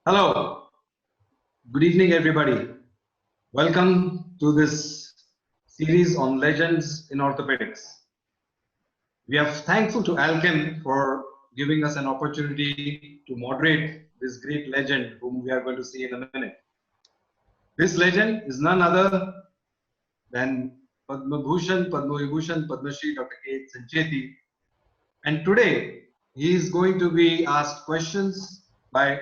Hello, good evening, everybody. Welcome to this series on legends in orthopedics. We are thankful to Alchem for giving us an opportunity to moderate this great legend whom we are going to see in a minute. This legend is none other than Padmabhushan, Padmavibhushan, Padmashree, Dr. K. Sancheti. And today he is going to be asked questions by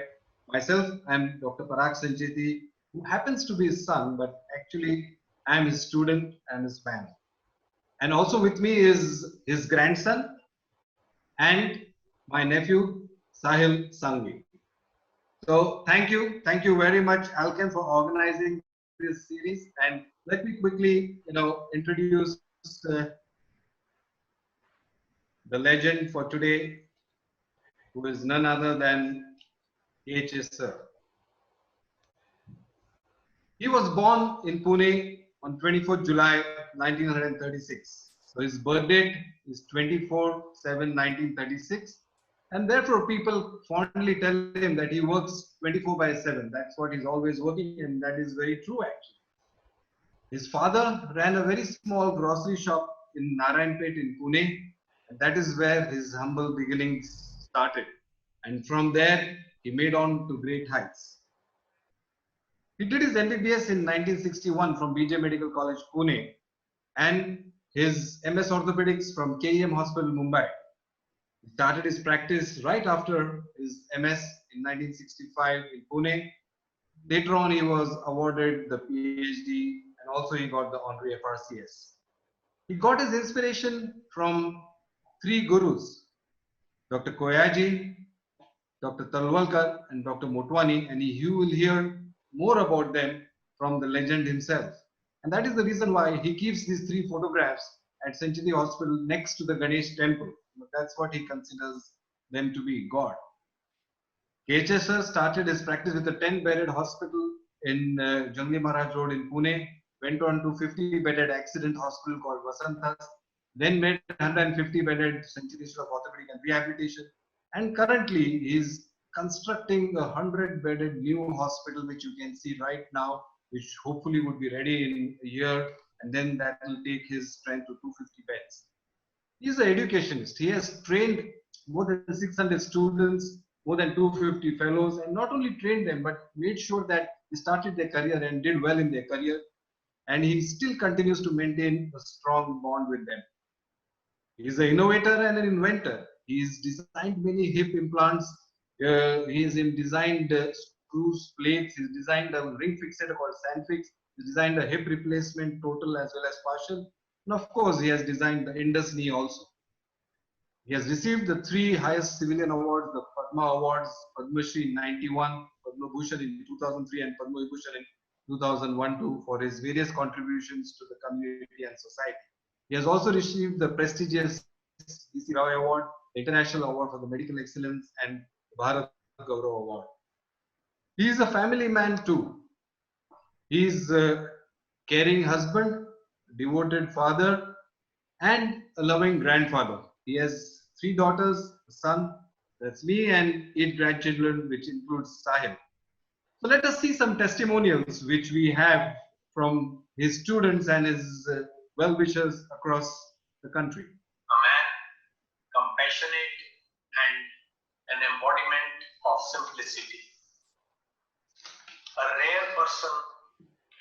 myself. I'm Dr. Parag Sancheti, who happens to be his son, but actually I'm his student and his fan. And also with me is his grandson and my nephew, Sahil Sangvi. So thank you very much, Alchem, for organizing this series. And let me quickly, introduce the legend for today, who is none other than H.S. Sir. He was born in Pune on 24th July 1936. So his birth date is 24/7/1936, and therefore people fondly tell him that he works 24/7. That's what he's always working, and that is very true actually. His father ran a very small grocery shop in Narayanpet in Pune, and that is where his humble beginnings started. And from there, he made on to great heights. He did his MBBS in 1961 from BJ Medical College, Pune, and his MS Orthopedics from KEM Hospital, Mumbai. He started his practice right after his MS in 1965 in Pune. Later on, he was awarded the PhD and also he got the honorary FRCS. He got his inspiration from three gurus, Dr. Koyaji, Dr. Talwalkar, and Dr. Motwani, and you will hear more about them from the legend himself. And that is the reason why he keeps these three photographs at Sancheti Hospital next to the Ganesh temple. That's what he considers them to be, God. KHS sir started his practice with a 10-bedded hospital in Jangli Maharaj Road in Pune, went on to 50-bedded accident hospital called Vasanthas, then made 150-bedded Sancheti Institute of Orthopaedic and Rehabilitation, and currently he is constructing a 100-bedded new hospital, which you can see right now, which hopefully would be ready in a year, and then that will take his strength to 250 beds. He is an educationist. He has trained more than 600 students, more than 250 fellows, and not only trained them, but made sure that they started their career and did well in their career. And he still continues to maintain a strong bond with them. He is an innovator and an inventor. He has designed many hip implants. He has designed screws, plates. He's designed a ring fixator called Sanfix. He's designed a hip replacement total as well as partial. And of course, he has designed the INDUS knee also. He has received the three highest civilian awards, the Padma Awards, Padmashree in 91, Padmabhushan in 2003, and Padmavibhushan in 2001-2 for his various contributions to the community and society. He has also received the prestigious DC Rao Award, the International Award for the Medical Excellence, and the Bharat Gaurav Award. He is a family man too. He is a caring husband, devoted father, and a loving grandfather. He has 3 daughters, a son, that's me, and 8 grandchildren, which includes Sahil. So let us see some testimonials which we have from his students and his well-wishers across the country. A man compassionate and an embodiment of simplicity. A rare person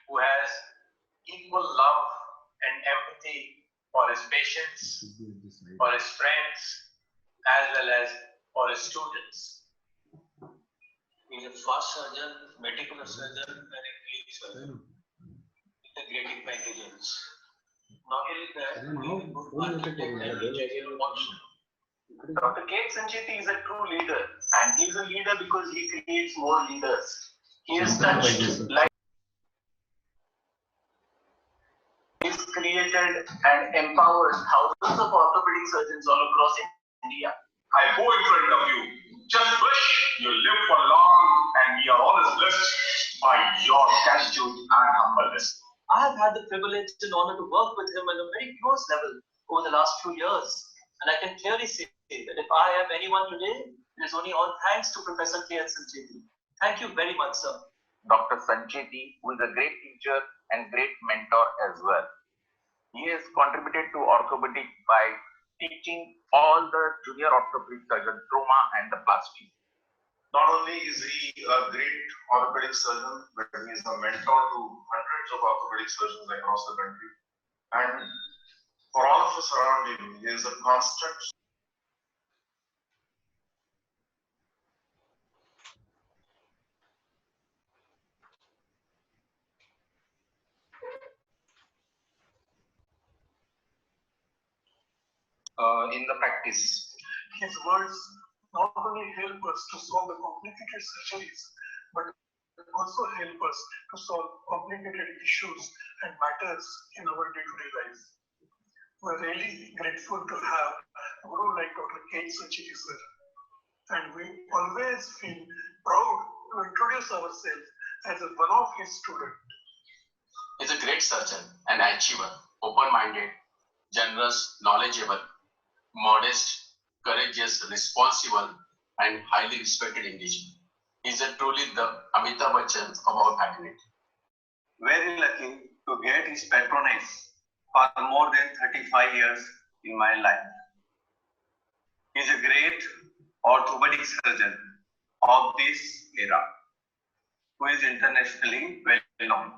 who has equal love and empathy for his patients, for his friends, as well as for his students. He is a fast surgeon, meticulous surgeon, and a great surgeon. Integrating packages. Not only that, Dr. K. Sancheti is a true leader, and he is a leader because he creates more leaders. He has touched life. He's created and empowered thousands of orthopedic surgeons all across India. I go in front of you. Just wish you live for long and we are always blessed by your gratitude and humbleness. I have had the privilege and honor to work with him at a very close level over the last few years. And I can clearly say that if I have anyone today, it is only all thanks to Professor K. Sancheti. Thank you very much, sir. Dr. Sancheti, who is a great teacher and great mentor as well. He has contributed to orthopedic by teaching all the junior orthopedic surgeons trauma and the plastic. Not only is he a great orthopedic surgeon, but he is a mentor to hundreds of orthopedic surgeons across the country. And for all of us around him, he is a constant in the practice. His words not only help us to solve the complicated surgeries, but also help us to solve complicated issues and matters in our day-to-day lives. We're really grateful to have a guru like Dr. Sancheti sir, and we always feel proud to introduce ourselves as one of his students. He's a great surgeon, an achiever, open-minded, generous, knowledgeable, modest, courageous, responsible, and highly respected indigenous. He's truly the Amitabh Bachchan of our faculty. Very lucky to get his patronage for more than 35 years in my life. He's a great orthopedic surgeon of this era, who is internationally well known.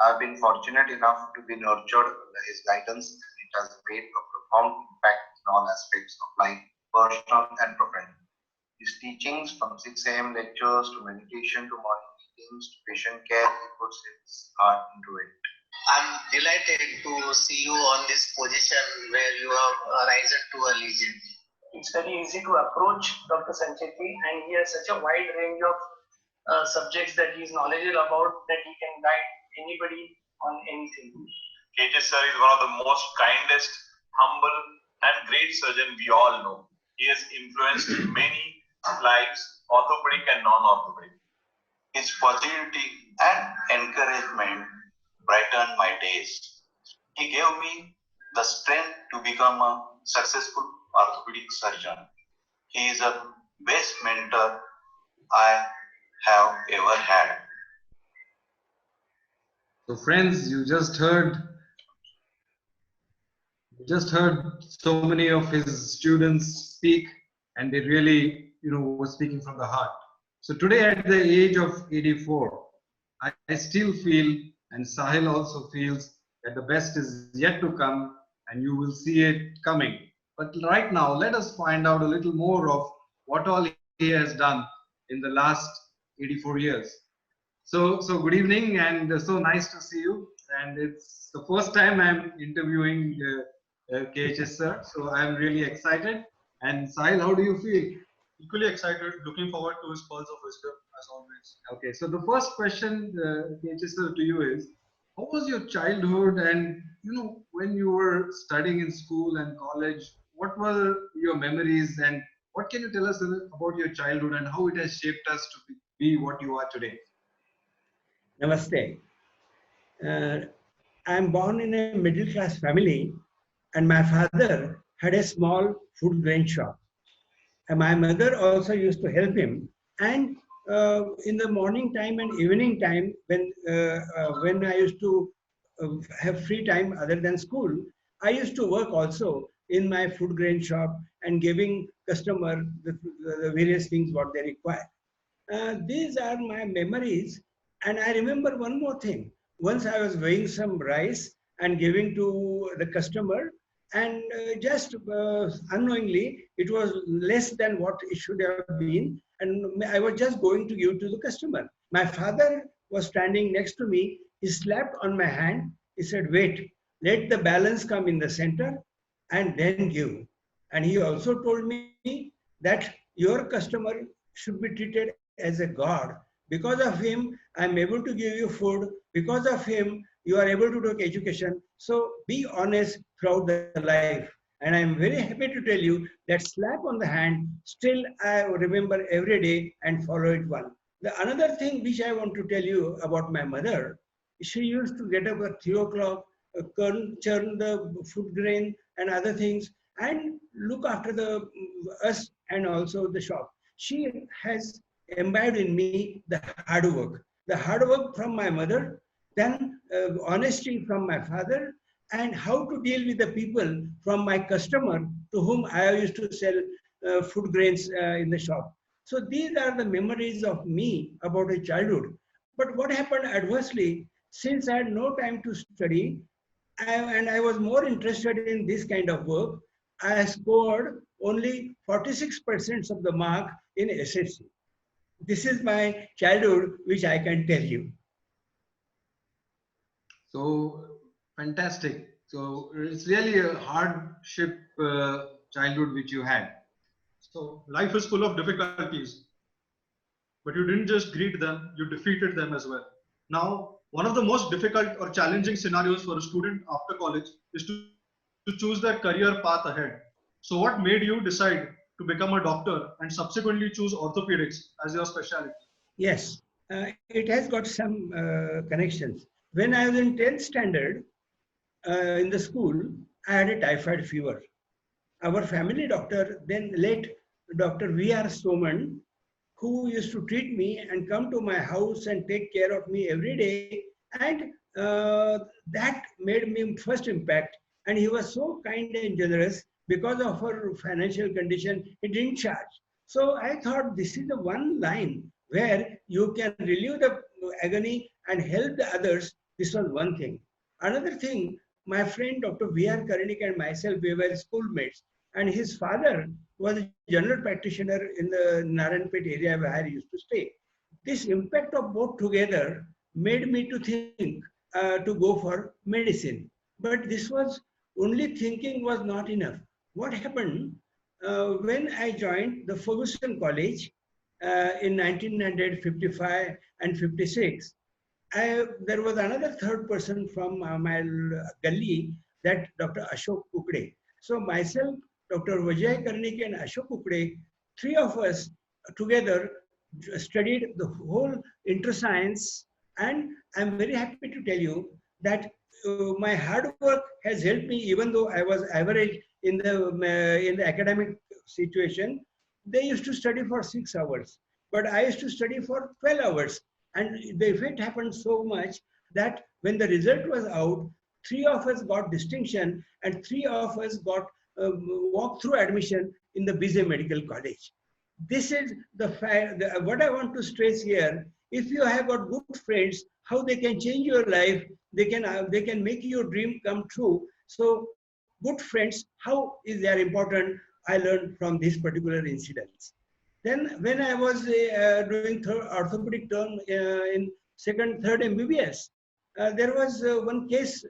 I've been fortunate enough to be nurtured under his guidance, and it has made a profound impact in all aspects of life, personal and professional. His teachings, from 6 a.m. lectures to meditation to morning meetings to patient care, he puts his heart into it. I'm delighted to see you on this position where you have risen to a legend. It's very easy to approach Dr. Sancheti, and he has such a wide range of subjects that he is knowledgeable about that he can guide anybody on anything. KJ sir is one of the most kindest, humble, and great surgeon we all know. He has influenced many lives, orthopedic and non-orthopedic. His positivity and encouragement brightened my days. He gave me the strength to become a successful orthopedic surgeon. He is the best mentor I have ever had. So friends, you just heard so many of his students speak, and they really, were speaking from the heart. So today at the age of 84, I still feel, and Sahil also feels, that the best is yet to come, and you will see it coming. But right now, let us find out a little more of what all he has done in the last 84 years. So good evening, and so nice to see you. And it's the first time I'm interviewing KHS sir, so I'm really excited. And Sahil, how do you feel? Equally excited, looking forward to his pearls of wisdom as always. Okay, so the first question, KHS sir, to you is, how was your childhood, and when you were studying in school and college, what were your memories, and what can you tell us about your childhood and how it has shaped us to be what you are today? Namaste. I am born in a middle class family, and my father had a small food grain shop. And my mother also used to help him. And in the morning time and evening time, when I used to have free time other than school, I used to work also in my food grain shop and giving customer the various things what they require. These are my memories. And I remember one more thing. Once I was weighing some rice and giving to the customer, and just unknowingly, it was less than what it should have been. And I was just going to give to the customer. My father was standing next to me. He slapped on my hand. He said, wait, let the balance come in the center and then give. And he also told me that your customer should be treated as a god. Because of him, I'm able to give you food. Because of him, you are able to take education. So be honest throughout the life. And I'm very happy to tell you that slap on the hand, still I remember every day and follow it one. The another thing which I want to tell you about my mother, she used to get up at 3 o'clock, churn the food grain and other things, and look after us and also the shop. She has imbibed in me the hard work. The hard work from my mother, then honesty from my father, and how to deal with the people from my customer to whom I used to sell food grains in the shop. So these are the memories of me about a childhood. But what happened adversely, since I had no time to study, and I was more interested in this kind of work, I scored only 46% of the mark in SSC. This is my childhood, which I can tell you. So fantastic. So it's really a hardship childhood which you had. So life is full of difficulties, but you didn't just greet them, you defeated them as well. Now, one of the most difficult or challenging scenarios for a student after college is to choose their career path ahead. So what made you decide to become a doctor and subsequently choose orthopedics as your specialty? Yes, it has got some connections. When I was in 10th standard in the school, I had a typhoid fever. Our family doctor, then late Dr. V.R. Soman, who used to treat me and come to my house and take care of me every day, and that made me first impact. And he was so kind and generous. Because of her financial condition, he didn't charge. So I thought this is the one line where you can relieve the agony and help the others. This was one thing. Another thing, my friend Dr. V.R. Karnik and myself, we were schoolmates, and his father was a general practitioner in the Narayanpet area where I used to stay. This impact of both together made me to think to go for medicine. But this was only thinking was not enough. What happened when I joined the Ferguson College in 1955 and 56? There was another third person from my gully, that Dr. Ashok Kukde. So myself, Dr. Vijay Karnik and Ashok Kukde, three of us together studied the whole inter-science, and I'm very happy to tell you that my hard work has helped me, even though I was average in the academic situation. They used to study for 6 hours, but I used to study for 12 hours. And the effect happened so much that when the result was out, 3 of us got distinction and 3 of us got walked through admission in the BJ Medical College. This is the fact. What I want to stress here: if you have got good friends, how they can change your life, they can make your dream come true. So, good friends, how is they important? I learned from these particular incidents. Then, when I was doing orthopedic term in third MBBS, there was one case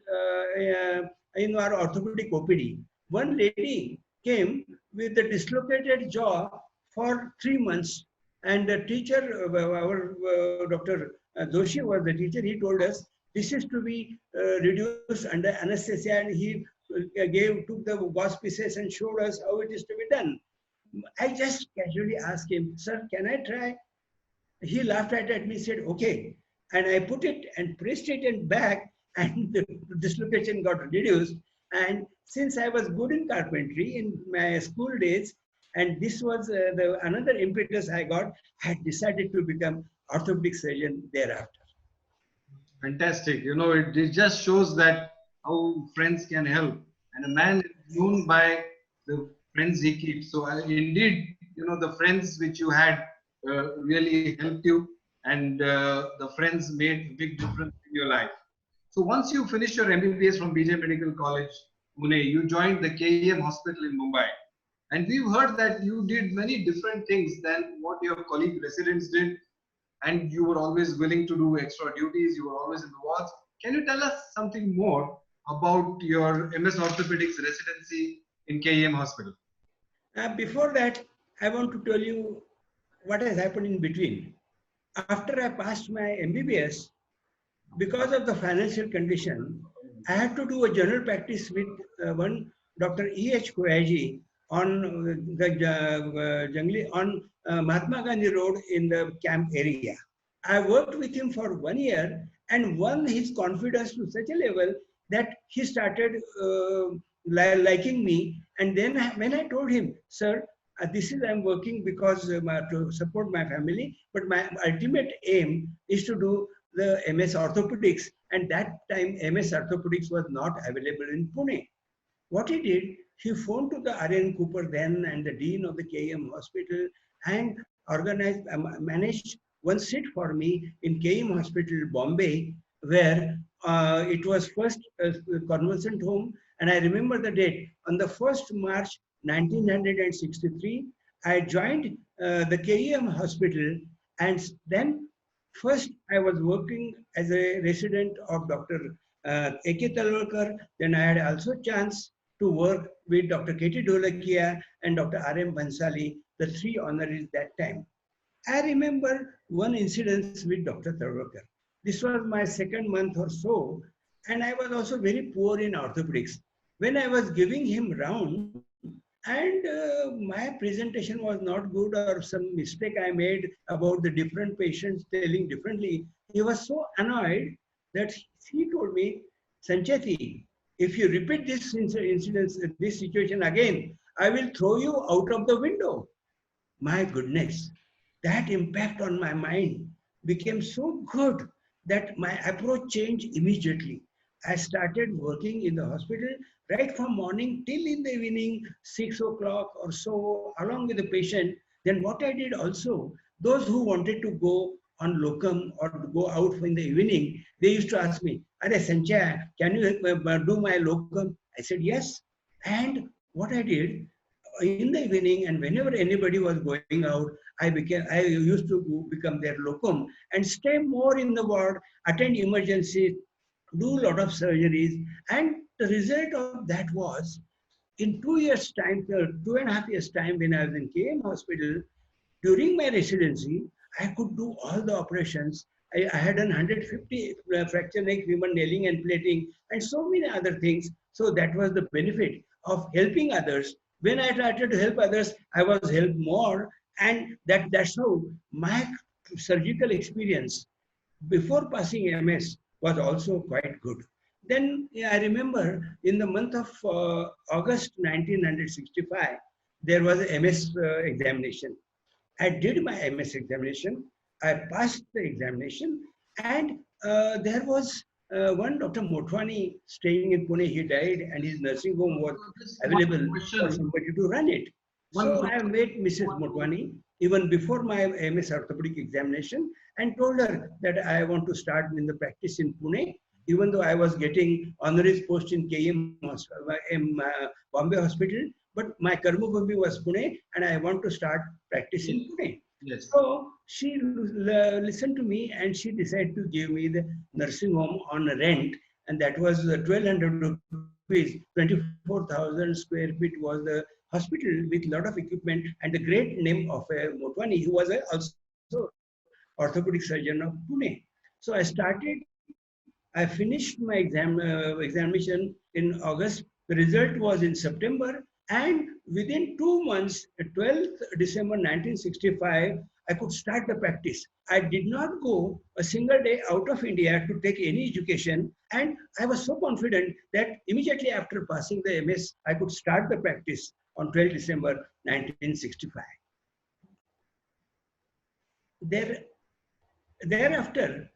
in our orthopedic OPD. One lady came with a dislocated jaw for 3 months, and the teacher, our Dr. Doshi was the teacher. He told us this is to be reduced under anesthesia, and he took the gauze pieces and showed us how it is to be done. I just casually asked him, "Sir, can I try?" He laughed at me, said, "Okay." And I put it and pressed it and back, and the dislocation got reduced. And since I was good in carpentry in my school days, and this was another impetus I got, I had decided to become orthopedic surgeon thereafter. Fantastic. You know, it just shows that how friends can help. And a man is known by the friends he keeps. So indeed, you know, the friends which you had really helped you, and the friends made a big difference in your life. So once you finished your MBBS from BJ Medical College, Pune, you joined the KEM hospital in Mumbai. And we've heard that you did many different things than what your colleague residents did. And you were always willing to do extra duties. You were always in the wards. Can you tell us something more about your MS Orthopedics residency in KEM hospital? Before that, I want to tell you what has happened in between. After I passed my MBBS, because of the financial condition, I had to do a general practice with one Dr. E.H. Koyaji on Mahatma Gandhi Road in the camp area. I worked with him for 1 year and won his confidence to such a level that he started liking me. And then when I told him, "Sir, This is I'm working because to support my family, but my ultimate aim is to do the MS orthopedics, and that time MS orthopedics was not available in Pune. What he did, he phoned to the R.N. Cooper then and the dean of the KM hospital and organized, managed one seat for me in KM hospital, Bombay, where it was first convalescent home. And I remember the date, on the 1st March 1963, I joined the KM hospital, and then first I was working as a resident of Dr. A.K. Talwalkar. Then I had also chance to work with Dr. K.T. Dholakia and Dr. R.M. Bansali, the three honorees that time. I remember one incident with Dr. Talwalkar. This was my second month or so, and I was also very poor in orthopedics. When I was giving him round, and my presentation was not good, or some mistake I made about the different patients telling differently, he was so annoyed that he told me, Sancheti, if you repeat this incident, this situation again, I will throw you out of the window. My goodness, that impact on my mind became so good that my approach changed immediately. I started working in the hospital right from morning till in the evening, 6 o'clock or so, along with the patient. Then what I did also, those who wanted to go on locum or go out in the evening, they used to ask me, Are Sanchaya, can you do my locum? I said, yes. And what I did, in the evening and whenever anybody was going out, I used to become their locum and stay more in the ward, attend emergencies, do a lot of surgeries. And the result of that was, in 2 years' time, 2.5 years' time, when I was in KM hospital, during my residency, I could do all the operations. I had done 150 fracture neck, human nailing and plating, and so many other things. So that was the benefit of helping others. When I tried to help others, I was helped more. And that's how my surgical experience before passing MS was also quite good. Then I remember in the month of August 1965, there was a MS examination. I did my MS examination. I passed the examination, and there was one Dr. Motwani staying in Pune. He died, and his nursing home was available for somebody to run it. So I met Mrs. Motwani even before my MS orthopedic examination and told her that I want to start in the practice in Pune, even though I was getting honoris post in KM Bombay Hospital, but my Karma Bhumi was Pune, and I want to start practice in Pune. Yes. So she listened to me, and she decided to give me the nursing home on rent, and that was 1,200 rupees. 24,000 square feet was the hospital with a lot of equipment, and the great name of Motwani, who was also orthopedic surgeon of Pune. So I finished my examination in August. The result was in September, and within 2 months, 12th December 1965, I could start the practice. I did not go a single day out of India to take any education, and I was so confident that immediately after passing the MS, I could start the practice on 12th December 1965. Thereafter,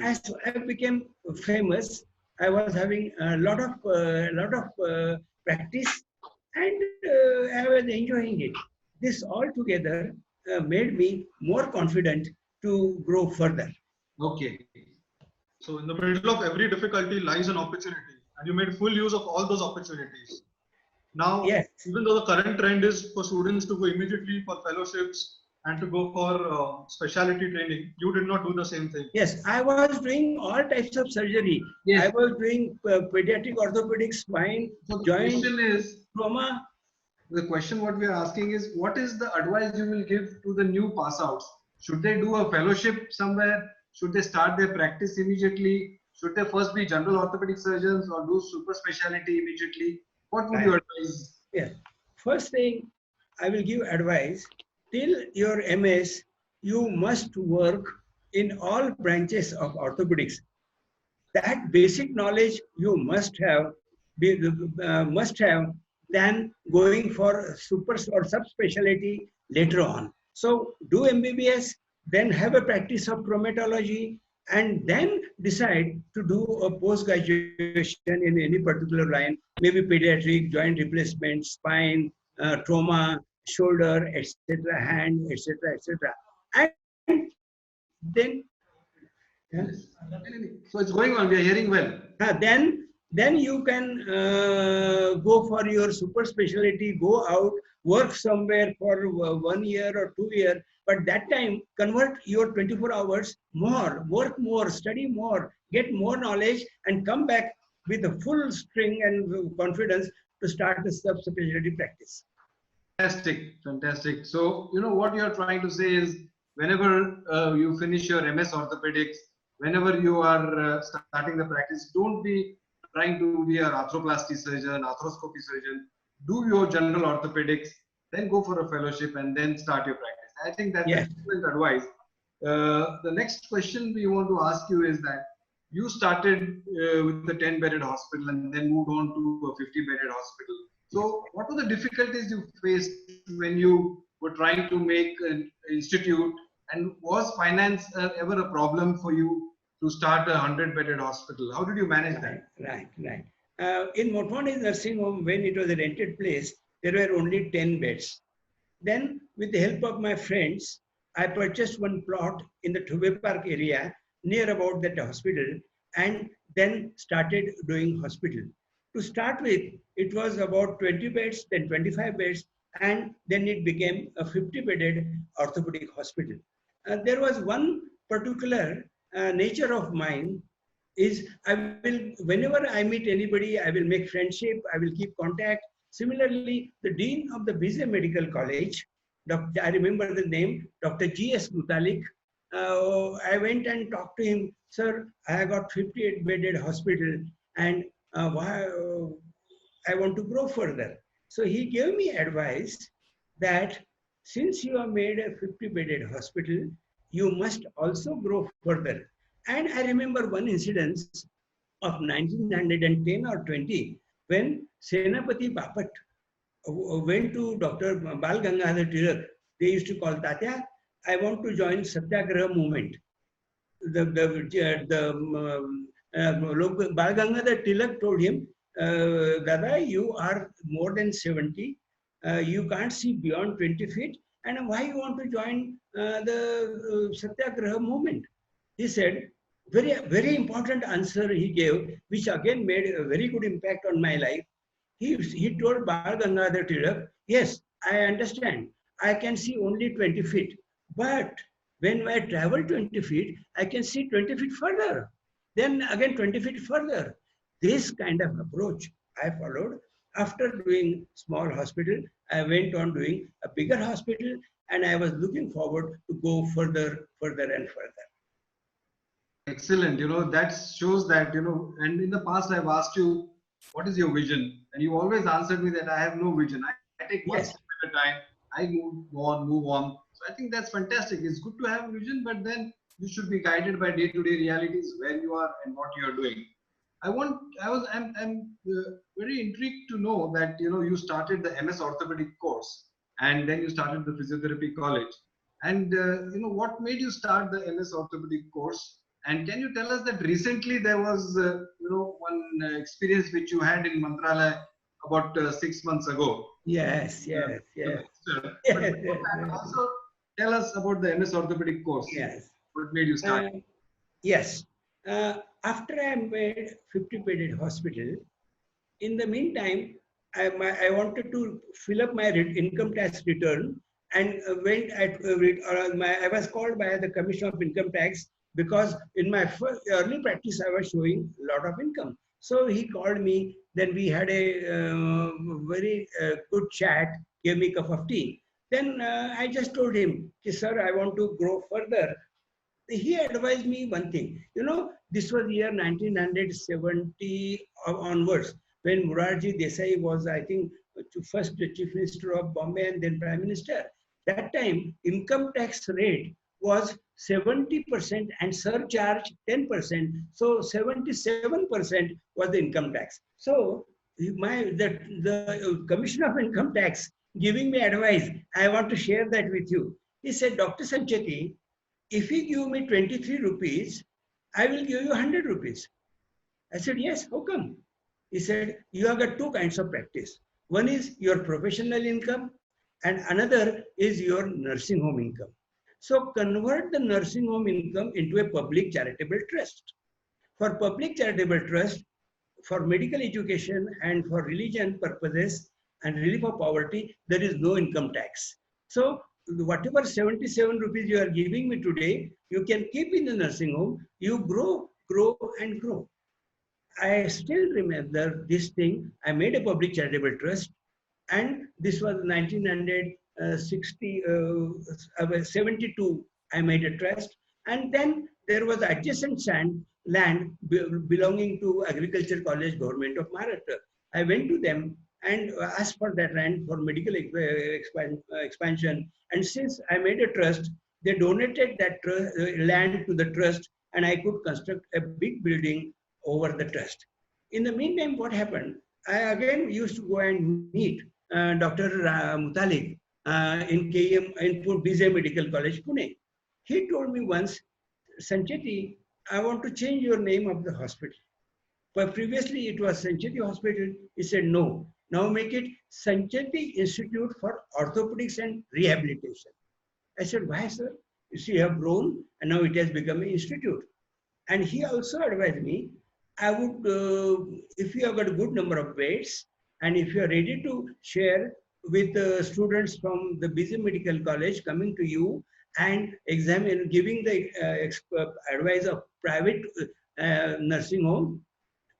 as I became famous, I was having a lot of practice, and I was enjoying it. This all together made me more confident to grow further. Okay. So in the middle of every difficulty lies an opportunity, and you made full use of all those opportunities. Now, yes, even though the current trend is for students to go immediately for fellowships and to go for specialty training, you did not do the same thing. Yes, I was doing all types of surgery. Yes. I was doing pediatric orthopedics, spine, so joint, trauma. The question what we are asking is, what is the advice you will give to the new pass outs? Should they do a fellowship somewhere? Should they start their practice immediately? Should they first be general orthopedic surgeons or do super specialty immediately? What would you advise? Yes. First thing, I will give advice. Till your MS, you must work in all branches of orthopedics. That basic knowledge you must have than going for super or subspecialty later on. So do MBBS, then have a practice of traumatology, and then decide to do a post-graduation in any particular line, maybe pediatric, joint replacement, spine, trauma, shoulder, etc., hand, etc., etc. And then, yeah. So it's going on. We are hearing well. Then you can go for your super specialty, go out, work somewhere for 1 year or 2 years. But that time, convert your 24 hours more, work more, study more, get more knowledge, and come back with a full string and confidence to start the subspecialty practice. Fantastic, fantastic. So, you know, what you're trying to say is whenever you finish your MS orthopedics, whenever you are starting the practice, don't be trying to be an arthroplasty surgeon, arthroscopy surgeon. Do your general orthopedics, then go for a fellowship and then start your practice. I think that's excellent advice. The next question we want to ask you is that you started with the 10-bedded hospital and then moved on to a 50-bedded hospital. So what were the difficulties you faced when you were trying to make an institute, and was finance ever a problem for you to start a 100-bedded hospital? How did you manage that? Right. In Motwani nursing home, when it was a rented place, there were only 10 beds. Then, with the help of my friends, I purchased one plot in the Thube Park area near about that hospital, and then started doing hospital. To start with, it was about 20 beds, then 25 beds, and then it became a 50-bedded orthopedic hospital. There was one particular nature of mine is I will, whenever I meet anybody, I will make friendship, I will keep contact. Similarly, the Dean of the Bizet Medical College, I remember the name, Dr. G.S. Gutalik, I went and talked to him, sir, I got 58-bedded hospital and I want to grow further. So he gave me advice that since you have made a 50-bedded hospital, you must also grow further. And I remember one incident of 1910 or 20, when Senapati Bapat went to Dr. Bal Gangadhar Tilak. They used to call Tatya, I want to join Satyagraha movement. Bal Gangadhar Tilak told him, Dada, you are more than 70. You can't see beyond 20 feet. And why you want to join the Satyagraha movement? He said, very important answer he gave, which again made a very good impact on my life. He told Bal Gangadhar Tilak, yes, I understand. I can see only 20 feet. But when I travel 20 feet, I can see 20 feet further. Then again 20 feet further. This kind of approach I followed. After doing small hospital, I went on doing a bigger hospital, and I was looking forward to go further and further. Excellent. You know, that shows that, you know, and in the past I've asked you, what is your vision? And you always answered me that I have no vision. I take one step at a time. I move on. So I think that's fantastic. It's good to have a vision, but then you should be guided by day-to-day realities, where you are and what you are doing. I'm very intrigued to know that, you know, you started the MS orthopedic course and then you started the physiotherapy college. And, you know, what made you start the MS orthopedic course? And can you tell us that recently there was, you know, one experience which you had in Mantralaya about 6 months ago? Yes. Also, tell us about the MS orthopedic course. Yes. What made you start? Yes. After I made 50-bedded hospital, in the meantime, I wanted to fill up my income tax return, and I was called by the Commission of Income Tax, because in my early practice I was showing a lot of income. So he called me, then we had a very good chat, gave me a cup of tea. Then I just told him, sir, I want to grow further. He advised me one thing, you know, this was year 1970 onwards, when Morarji Desai was, I think, first the Chief Minister of Bombay and then Prime Minister. That time, income tax rate was 70% and surcharge 10%. So 77% was the income tax. So the Commissioner of Income Tax giving me advice. I want to share that with you. He said, Dr. Sancheti, if you give me 23 rupees, I will give you 100 rupees. I said, yes, how come? He said, you have got two kinds of practice. One is your professional income and another is your nursing home income. So convert the nursing home income into a public charitable trust. For public charitable trust, for medical education and for religion purposes and relief of poverty, there is no income tax. So whatever 77 rupees you are giving me today, you can keep in the nursing home, you grow and grow. I still remember this thing. I made a public charitable trust, and this was 1972. I made a trust, and then there was adjacent land belonging to Agriculture College, Government of Maharashtra. I went to them and asked for that land for medical expansion. And since I made a trust, they donated that land to the trust, and I could construct a big building over the trust. In the meantime, what happened? I again used to go and meet Dr. Mutalik in KM in BJ Medical College, Pune. He told me once, Sancheti, I want to change your name of the hospital. But previously it was Sancheti Hospital. He said, no, now make it Sancheti Institute for Orthopaedics and Rehabilitation. I said, why, sir? You see, you have grown and now it has become an institute. And he also advised me, I would, if you have got a good number of beds and if you are ready to share with students from the BC Medical College coming to you and examine, giving the advice of private nursing home,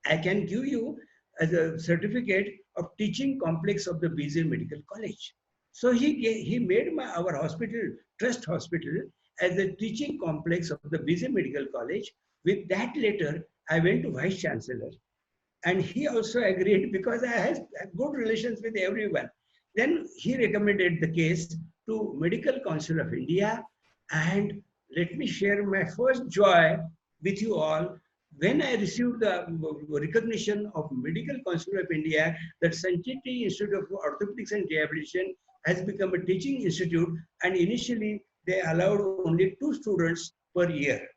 I can give you as a certificate of teaching complex of the BC Medical College. So he made our hospital, trust hospital, as a teaching complex of the BC Medical College. With that letter, I went to Vice Chancellor, and he also agreed because I had good relations with everyone. Then he recommended the case to Medical Council of India, and let me share my first joy with you all. When I received the recognition of Medical Council of India that Sancheti Institute of Orthopaedics and Rehabilitation has become a teaching institute, and initially they allowed only 2 students per year.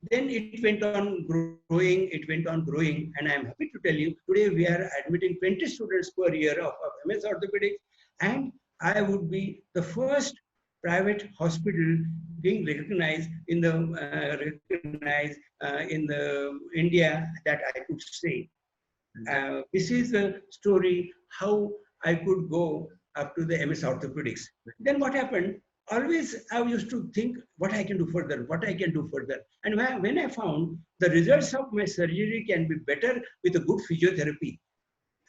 Then it went on growing, and I'm happy to tell you, today we are admitting 20 students per year of MS Orthopedics, and I would be the first private hospital being recognized in the India that I could say. This is the story how I could go up to the MS Orthopedics. Then what happened? Always I used to think what I can do further, And when I found the results of my surgery can be better with a good physiotherapy.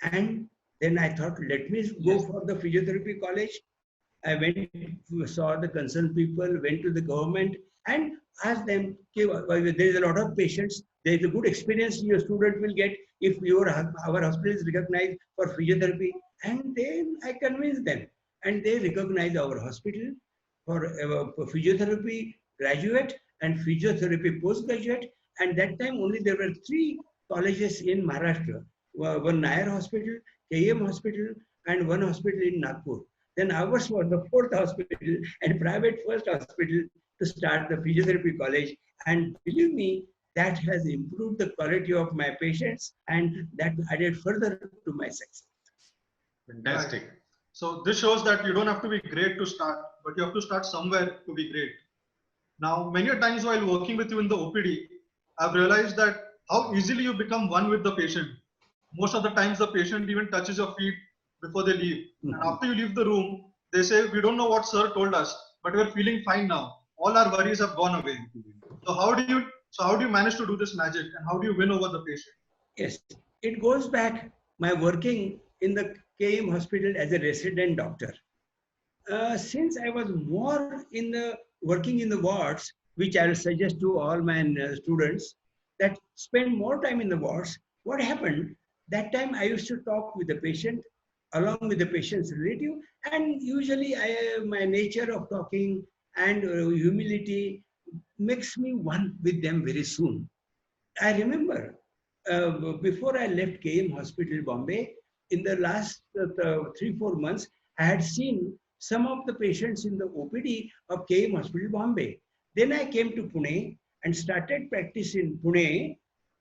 And then I thought, let me go for the physiotherapy college. I went, saw the concerned people, went to the government and asked them, there is a lot of patients, there is a good experience your student will get if our hospital is recognized for physiotherapy. And then I convinced them, and they recognized our hospital for physiotherapy graduate and physiotherapy postgraduate. And that time only there were 3 colleges in Maharashtra, one Nair Hospital, KM Hospital, and one hospital in Nagpur. Then ours was the 4th hospital and private first hospital to start the physiotherapy college. And believe me, that has improved the quality of my patients, and that added further to my success. Fantastic. So this shows that you don't have to be great to start, but you have to start somewhere to be great. Now, many times while working with you in the OPD, I've realized that how easily you become one with the patient. Most of the times the patient even touches your feet before they leave. And after you leave the room, they say, we don't know what sir told us, but we're feeling fine now. All our worries have gone away. So how do you manage to do this magic, and how do you win over the patient? Yes, it goes back my working in the KM hospital as a resident doctor. Since I was more in the working in the wards, which I will suggest to all my students that spend more time in the wards, what happened? That time I used to talk with the patient along with the patient's relative, and usually my nature of talking and humility makes me one with them very soon. I remember before I left KM Hospital, Bombay, in the last 3-4 months, I had seen some of the patients in the OPD of KM Hospital, Bombay. Then I came to Pune and started practice in Pune.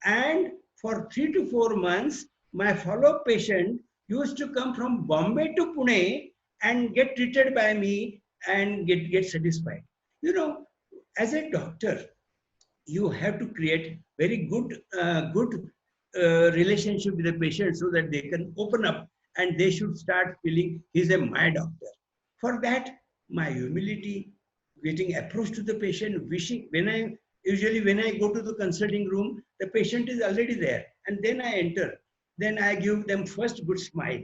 And for 3 to 4 months, my follow-up patient used to come from Bombay to Pune and get treated by me and get satisfied. You know, as a doctor, you have to create very good relationship with the patient so that they can open up and they should start feeling he's my doctor. For that, my humility, getting approach to the patient, wishing usually when I go to the consulting room, the patient is already there, and then I enter. Then I give them first good smile,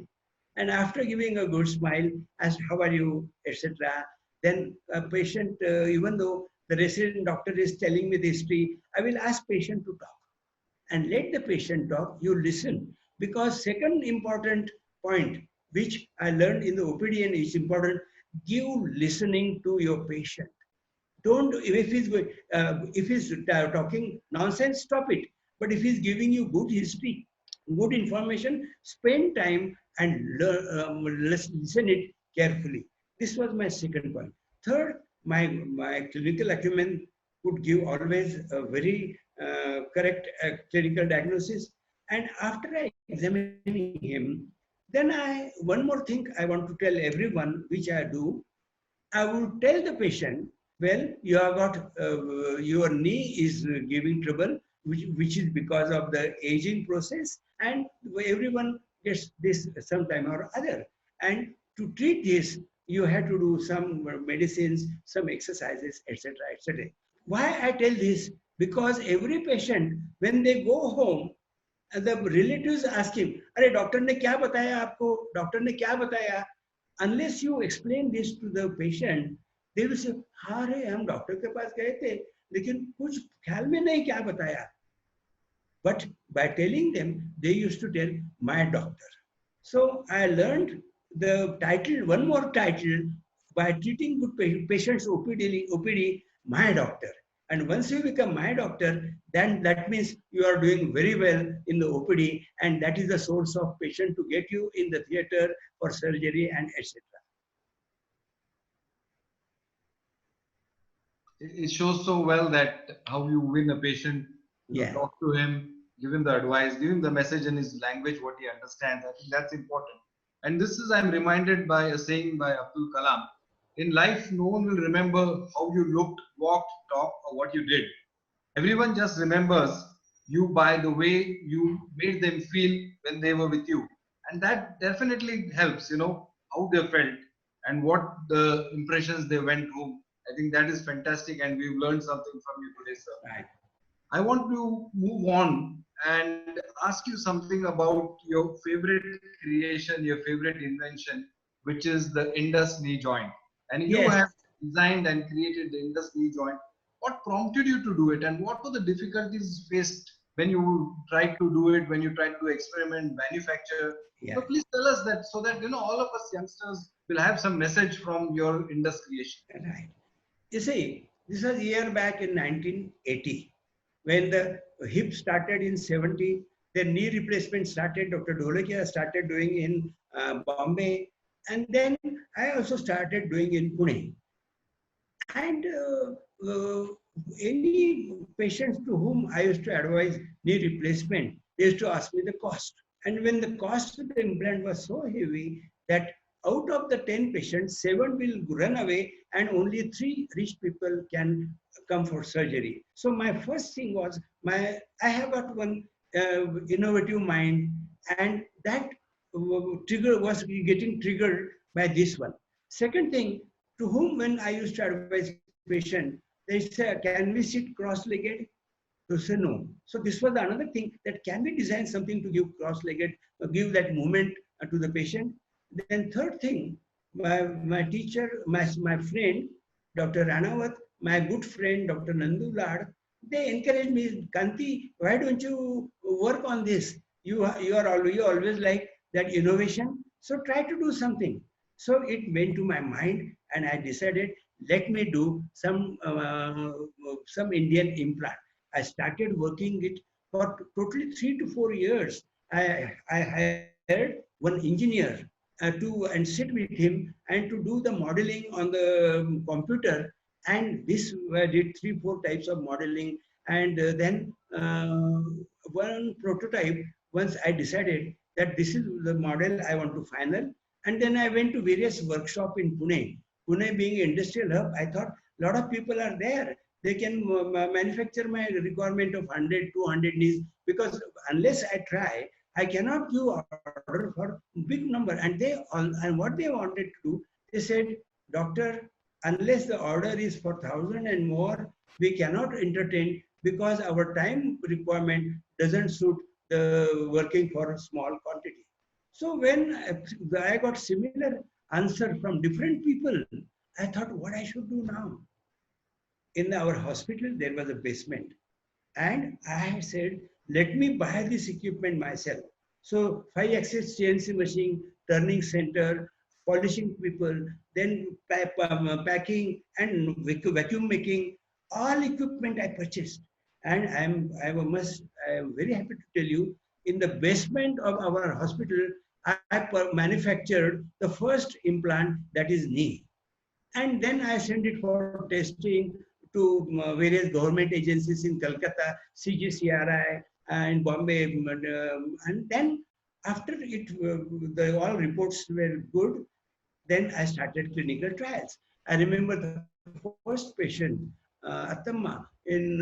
and after giving a good smile, ask how are you, etc. Then a patient, even though the resident doctor is telling me the history, I will ask patient to talk and let the patient talk. You listen, because second important point which I learned in the OPD and is important: give listening to your patient. Don't, if he's talking nonsense, stop it. But if he's giving you good history, good information, spend time and listen it carefully. This was my second point. Third, my clinical acumen would give always a very correct clinical diagnosis. And after I examining him, then one more thing I want to tell everyone, which I do. I would tell the patient, well, you have got, your knee is giving trouble, which is because of the aging process, and everyone gets this sometime or other. And to treat this, you have to do some medicines, some exercises, etc., etc. Why I tell this? Because every patient, when they go home, the relatives ask him, "Arey, doctor ne kya bataya aapko? Doctor ne kya bataya?" Unless you explain this to the patient, they will say, "हाँ रे, हम doctor के पास गए थे, लेकिन कुछ ख्याल में नहीं क्या बताया." But by telling them, they used to tell my doctor. So I learned the title, one more title, by treating good patients OPD, my doctor. And once you become my doctor, then that means you are doing very well in the OPD, and that is the source of patient to get you in the theater for surgery and etc. It shows so well that how you win a patient. You talk to him, give him the advice, give him the message in his language, what he understands. I think that's important. And this is, I'm reminded by a saying by Abdul Kalam: in life, no one will remember how you looked, walked, talked, or what you did. Everyone just remembers you by the way you made them feel when they were with you. And that definitely helps, how they felt and what the impressions they went home. I think that is fantastic, and we've learned something from you today, sir. Right. I want to move on and ask you something about your favorite creation, your favorite invention, which is the INDUS knee joint. And you have designed and created the INDUS knee joint. What prompted you to do it, and what were the difficulties faced when you tried to do it, when you tried to experiment, manufacture? So please tell us that, so that all of us youngsters will have some message from your INDUS creation. Right. You see, this was a year back in 1980, when the hip started in 70, the knee replacement started, Dr. Dholakia started doing in Bombay, and then I also started doing in Pune. And any patients to whom I used to advise knee replacement, they used to ask me the cost. And when the cost of the implant was so heavy that out of the 10 patients, 7 will run away and only 3 rich people can come for surgery. So my first thing was, I have got one innovative mind, and that trigger was getting triggered by this one. Second thing, to whom when I used to advise patient, they say, "Can we sit cross-legged?" To say no. So this was another thing, that can we design something to give cross-legged, give that movement to the patient. Then third thing, my teacher, my friend, Dr. Ranawat, my good friend, Dr. Nandu Lad, they encouraged me, "Kanti, why don't you work on this? You always like that innovation. So try to do something." So it went to my mind, and I decided, let me do some Indian implant. I started working it for totally 3 to 4 years. I hired one engineer and sit with him and to do the modeling on the computer. And this did 3-4 types of modeling. And then one prototype, once I decided that this is the model I want to final. And then I went to various workshops in Pune. Pune being an industrial hub, I thought a lot of people are there. They can manufacture my requirement of 100, 200 knees, because unless I try, I cannot give order for big number. And and what they wanted to do, they said, doctor, unless the order is for 1,000 and more, we cannot entertain, because our time requirement doesn't suit the working for a small quantity. So when I got similar answer from different people, I thought what I should do now. In our hospital, there was a basement. And I said, let me buy this equipment myself. So 5-axis CNC machine, turning center, polishing people, then packing and vacuum making, all equipment I purchased. And I am very happy to tell you, in the basement of our hospital, I manufactured the first implant, that is knee. And then I sent it for testing to various government agencies in Calcutta, CGCRI and Bombay. And then after it, all reports were good, then I started clinical trials. I remember the first patient, Attamma, in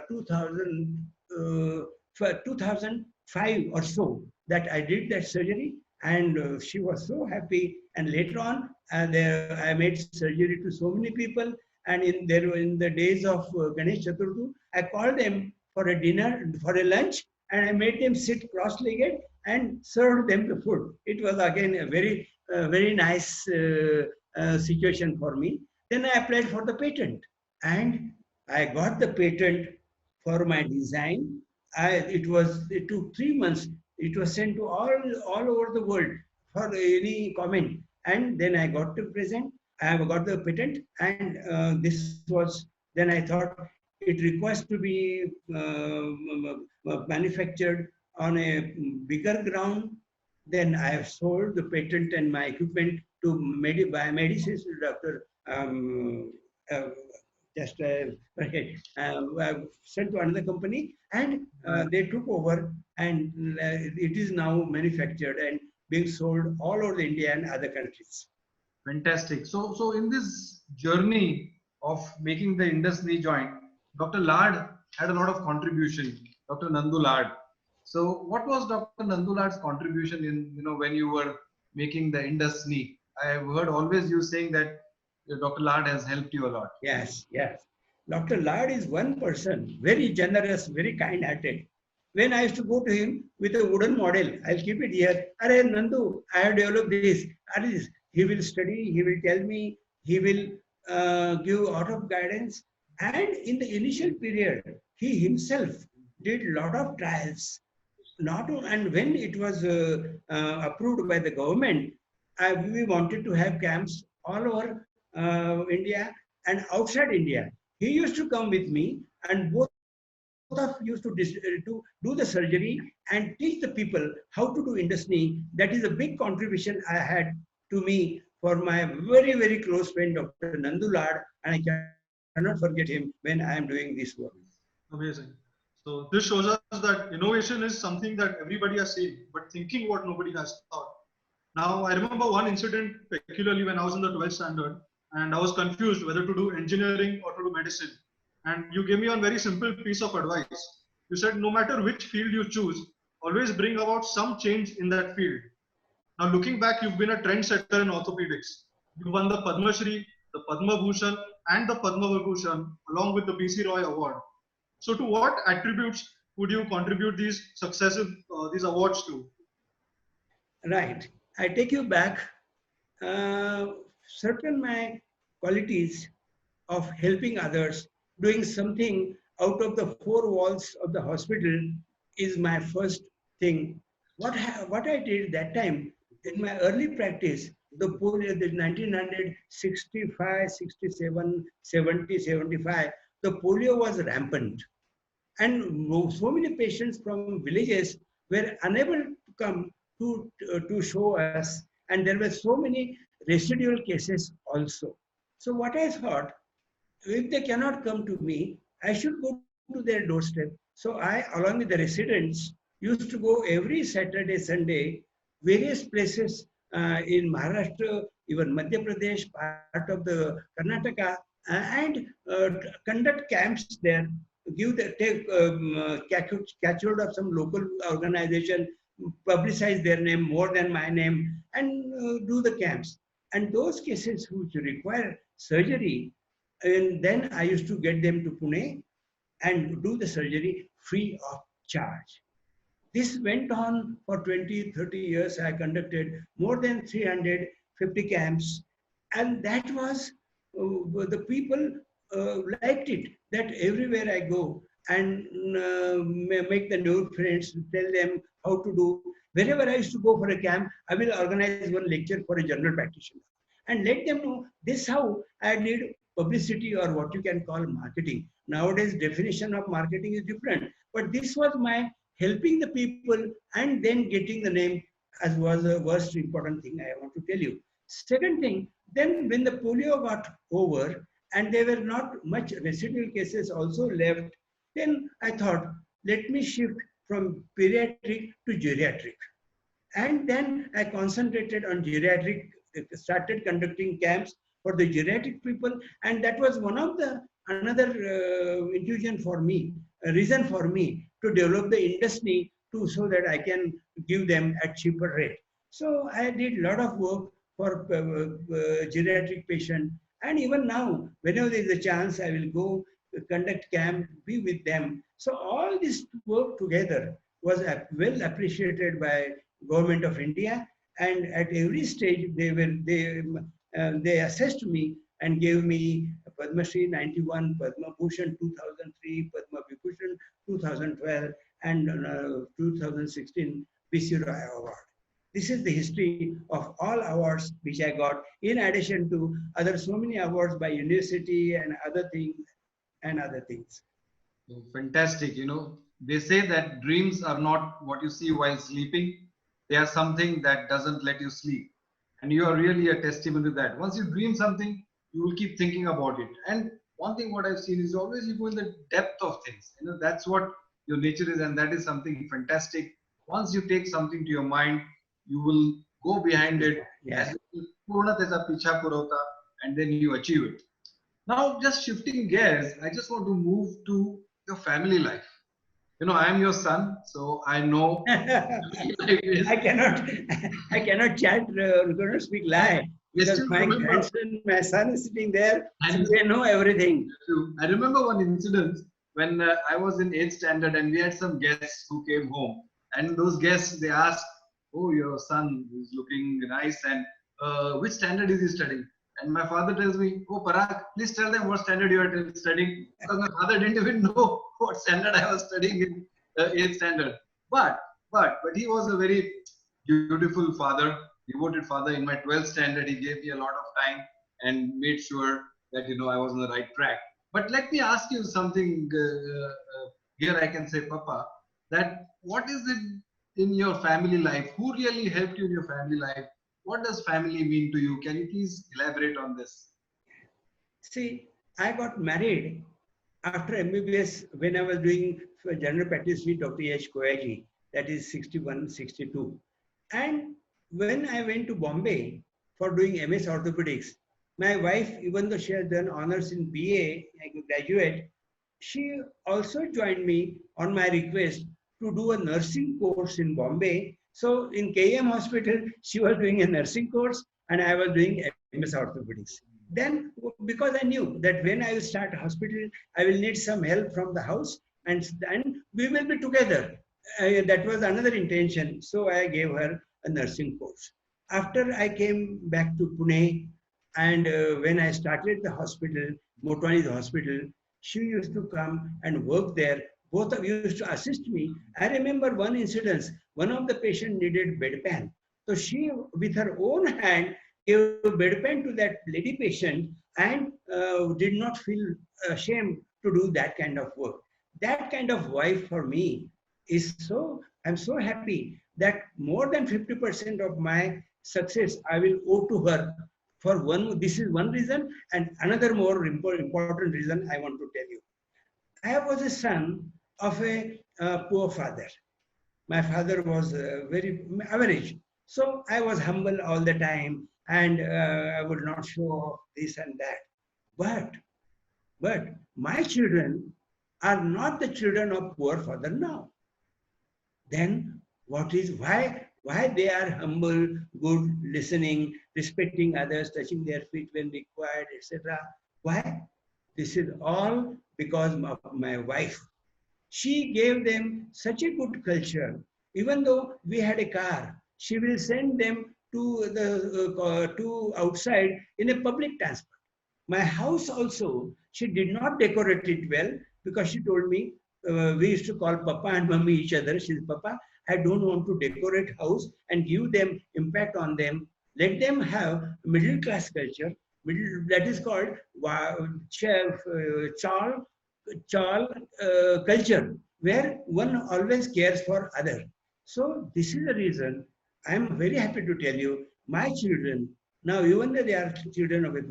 2005 or so, that I did that surgery, and she was so happy. And later on, I made surgery to so many people. And in the days of Ganesh Chaturthi, I called them for a dinner, for a lunch, and I made them sit cross-legged and served them the food. It was again a very nice situation for me. Then I applied for the patent, and I got the patent for my design. It took 3 months. It was sent to all over the world for any comment, and then I got to present. I have got the patent, and this was, then I thought it requires to be manufactured on a bigger ground. Then I have sold the patent and my equipment to Medicines, Dr. Sent to another company, and they took over, and it is now manufactured and being sold all over India and other countries. Fantastic. So in this journey of making the Indus knee joint, Dr. Lad had a lot of contribution, Dr. Nandu Lad. So what was Dr. Nandu Lad's contribution in, when you were making the Indus knee? I have heard always you saying that Dr. Lad has helped you a lot. Yes, yes. Dr. Lad is one person, very generous, very kind-hearted. When I used to go to him with a wooden model, I'll keep it here. Arey Nandu, I have developed this. He will study, he will tell me, he will give out of guidance. And in the initial period, he himself did a lot of trials. And when it was approved by the government, we wanted to have camps all over India and outside India. He used to come with me, and both of used to do the surgery and teach the people how to do Indus knee. That is a big contribution I had to me for my very, very close friend, Dr. Nandu Lad, and I cannot forget him when I am doing this work. Amazing. So this shows us that innovation is something that everybody has seen, but thinking what nobody has thought. Now, I remember one incident particularly when I was in the 12th standard, and I was confused whether to do engineering or to do medicine. And you gave me a very simple piece of advice. You said, no matter which field you choose, always bring about some change in that field. Now, looking back, you've been a trendsetter in orthopedics. You won the Padmashree, the Padmabhushan, and the Padmavibhushan, along with the BC Roy Award. So, to what attributes would you contribute these these awards to? Right. I take you back. Certain my qualities of helping others, doing something out of the four walls of the hospital is my first thing. What I did that time in my early practice, the 1965, 67, 70, 75, the polio was rampant. And so many patients from villages were unable to come to show us, and there were so many residual cases also. So what I thought, if they cannot come to me, I should go to their doorstep. So I, along with the residents, used to go every Saturday, Sunday, various places in Maharashtra, even Madhya Pradesh, part of the Karnataka, and conduct camps there, give the take catch hold of some local organization, publicize their name more than my name, and do the camps. And those cases which require surgery, and then I used to get them to Pune and do the surgery free of charge. This went on for 20, 30 years. I conducted more than 350 camps, and that was, the people liked it, that everywhere I go and make the new friends, tell them how to do. Wherever I used to go for a camp, I will organize one lecture for a general practitioner and let them know this how I did publicity, or what you can call marketing. Nowadays, definition of marketing is different, but this was my helping the people and then getting the name, as was the first important thing I want to tell you. Second thing, then when the polio got over and there were not much residual cases also left, then I thought, let me shift from pediatric to geriatric. And then I concentrated on geriatric, started conducting camps for the geriatric people, and that was one of the another intuition for me, a reason for me to develop the industry to, so that I can give them at cheaper rate. So I did a lot of work for geriatric patient, and even now, whenever there is a chance, I will go conduct camp, be with them. So all this work together was well appreciated by Government of India, and at every stage they assessed me and gave me Padmashree 91, Padmabhushan 2003, Padmavibhushan 2012, and 2016 BC Roy Award. This is the history of all awards which I got, in addition to other so many awards by university and other things and other things. Oh, fantastic. You know, they say that dreams are not what you see while sleeping. They are something that doesn't let you sleep. And you are really a testimony to that. Once you dream something, you will keep thinking about it. And one thing what I've seen is always you go in the depth of things. You know, that's what your nature is, and that is something fantastic. Once you take something to your mind, you will go behind it, Yeah. and then you achieve it. Now, just shifting gears, I just want to move to your family life. You know, I am your son, so I know I cannot chat, cannot speak lie, because my grandson, my son is sitting there, and they know everything. I remember one incident when I was in 8th standard and we had some guests who came home, and those guests, they asked, "Oh, your son is looking nice, and which standard is he studying?" And my father tells me, "Oh, Parag, please tell them what standard you are studying," because my father didn't even know what standard I was studying in 8th standard. But he was a very beautiful father, devoted father. In my 12th standard, he gave me a lot of time and made sure that I was on the right track. But let me ask you something. Here I can say, Papa, that what is it in your family life? Who really helped you in your family life? What does family mean to you? Can you please elaborate on this? See, I got married after MBBS when I was doing general practice with Dr. H. Koyaji, that is 61, 62. And when I went to Bombay for doing MS orthopedics, my wife, even though she has done honors in BA, graduate, she also joined me on my request to do a nursing course in Bombay. So in KM hospital, she was doing a nursing course and I was doing MS orthopedics. Then, because I knew that when I will start hospital, I will need some help from the house and we will be together. That was another intention. So I gave her a nursing course. After I came back to Pune, and when I started the hospital, Motwani's hospital, she used to come and work there. Both of you used to assist me. I remember one incident. One of the patients needed bedpan. So she, with her own hand, gave a bedpan to that lady patient and did not feel ashamed to do that kind of work. That kind of wife for me is so, I'm so happy that more than 50% of my success I will owe to her. For one, this is one reason, and another more important reason I want to tell you. I was a son of a poor father. My father was very average. So I was humble all the time, and I would not show off this and that. But my children are not the children of poor father now. Then why they are humble, good, listening, respecting others, touching their feet when required, etc. Why? This is all because of my wife. She gave them such a good culture. Even though we had a car, she will send them to the to outside in a public transport. My house also, she did not decorate it well because she told me, we used to call Papa and Mummy each other. She's Papa, I don't want to decorate house and give them impact on them. Let them have middle class culture. That is called culture, where one always cares for other. So this is the reason I am very happy to tell you, my children, now even though they are children of a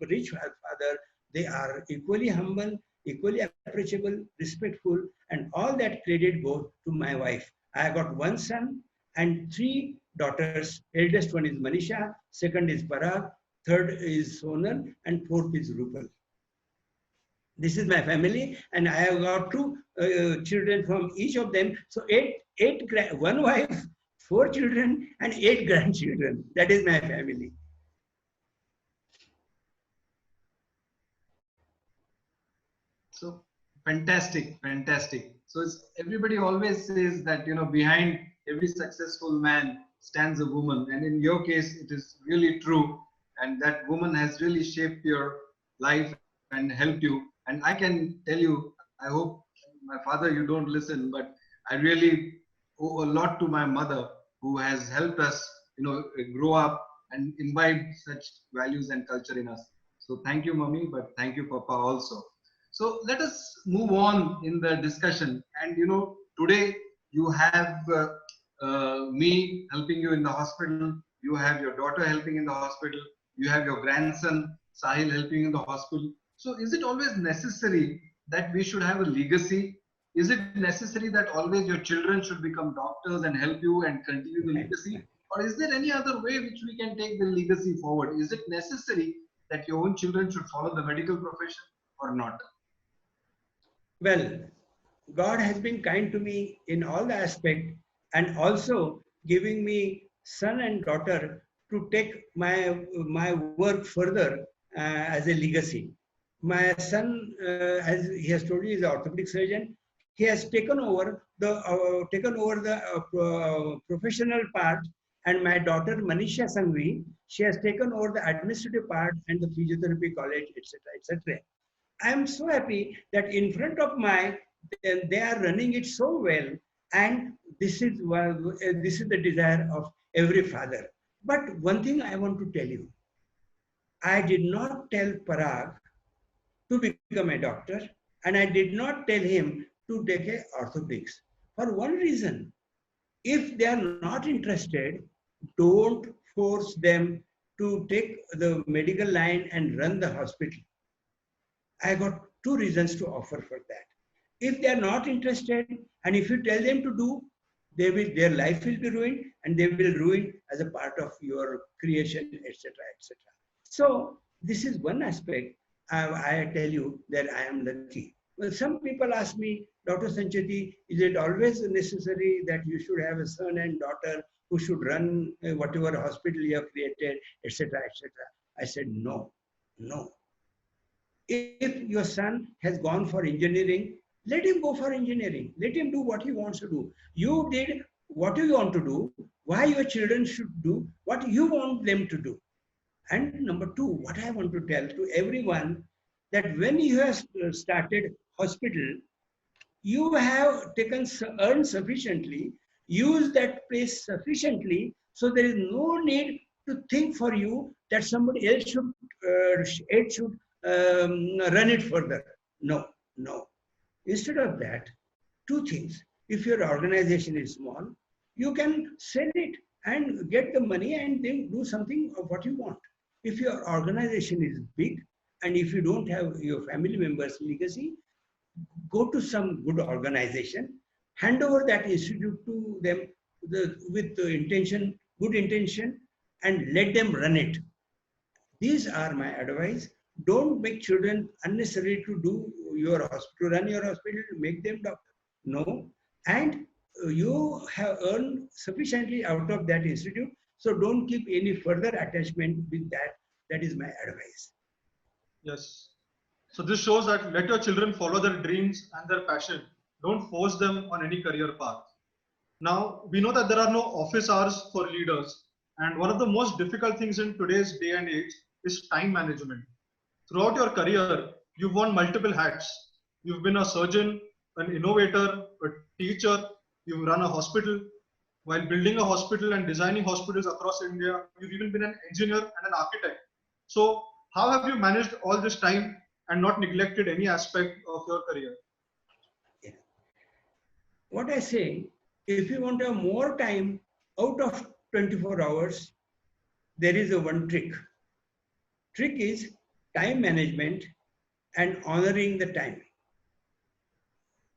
rich father, they are equally humble, equally approachable, respectful, and all that credit goes to my wife. I got one son and three daughters. Eldest one is Manisha, second is Parag, third is Sonal, and fourth is Rupal. This is my family, and I have got two children from each of them. So one wife, 4 children, and 8 grandchildren. That is my family. So fantastic, fantastic. So everybody always says that, you know, behind every successful man stands a woman, and in your case, it is really true. And that woman has really shaped your life and helped you. And I can tell you, I hope, my father, you don't listen, but I really owe a lot to my mother, who has helped us, you know, grow up and imbibe such values and culture in us. So thank you, Mummy, but thank you, Papa, also. So let us move on in the discussion. And you know, today you have me helping you in the hospital. You have your daughter helping in the hospital. You have your grandson Sahil helping in the hospital. So is it always necessary that we should have a legacy? Is it necessary that always your children should become doctors and help you and continue the legacy? Or is there any other way which we can take the legacy forward? Is it necessary that your own children should follow the medical profession or not? Well, God has been kind to me in all the aspects, and also giving me son and daughter to take my work further as a legacy. My son, as he has told you, is an orthopedic surgeon. He has taken over the professional part, and my daughter Manisha Sangvi, she has taken over the administrative part and the physiotherapy college, etc., etc. I am so happy that in front of they are running it so well, and this is the desire of every father. But one thing I want to tell you, I did not tell Parag to become a doctor, and I did not tell him to take a orthopedics. For one reason, if they are not interested, don't force them to take the medical line and run the hospital. I got 2 reasons to offer for that. If they are not interested, and if you tell them to do, their life will be ruined, and they will ruin as a part of your creation, etc., etc. So this is one aspect. I tell you that I am lucky. Well, some people ask me, Dr. Sancheti, is it always necessary that you should have a son and daughter who should run whatever hospital you have created, etc., etc.? I said, no, no. If your son has gone for engineering, let him go for engineering. Let him do what he wants to do. You did what you want to do. Why your children should do what you want them to do. And number 2, what I want to tell to everyone, that when you have started hospital, you have earned sufficiently, use that place sufficiently, so there is no need to think for you that somebody else should run it further. No, no. Instead of that, 2 things. If your organization is small, you can sell it and get the money and then do something of what you want. If your organization is big and if you don't have your family members' legacy, go to some good organization, hand over that institute to them with the intention, good intention, and let them run it. These are my advice. Don't make children unnecessary to do your hospital, run your hospital, make them doctor. No. And you have earned sufficiently out of that institute, so don't keep any further attachment with that. That is my advice. Yes. So this shows that let your children follow their dreams and their passion. Don't force them on any career path. Now, we know that there are no office hours for leaders. And one of the most difficult things in today's day and age is time management. Throughout your career, you've worn multiple hats. You've been a surgeon, an innovator, a teacher, you've run a hospital. While building a hospital and designing hospitals across India, you've even been an engineer and an architect. So how have you managed all this time and not neglected any aspect of your career? Yeah. What I say, if you want to have more time out of 24 hours, there is a one trick. Trick is time management and honoring the time.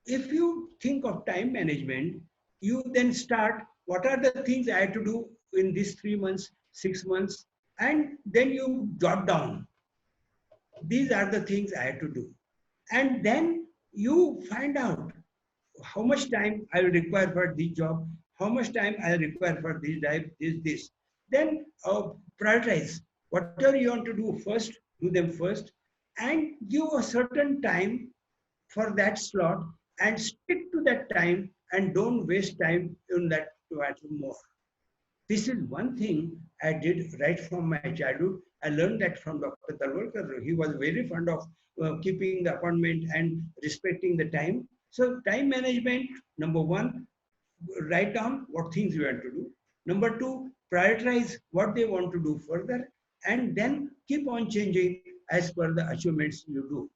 If you think of time management, you then start, what are the things I have to do in these 3 months, 6 months, and then you jot down. These are the things I have to do. And then you find out how much time I will require for this job, how much time I require for this. Then prioritize. Whatever you want to do first, do them first, and give a certain time for that slot and stick to that time and don't waste time in that to add more. This is one thing I did right from my childhood. I learned that from Dr. Talwalkar. He was very fond of keeping the appointment and respecting the time. So time management, number one, write down what things you want to do. Number two, prioritize what they want to do further, and then keep on changing as per the achievements you do.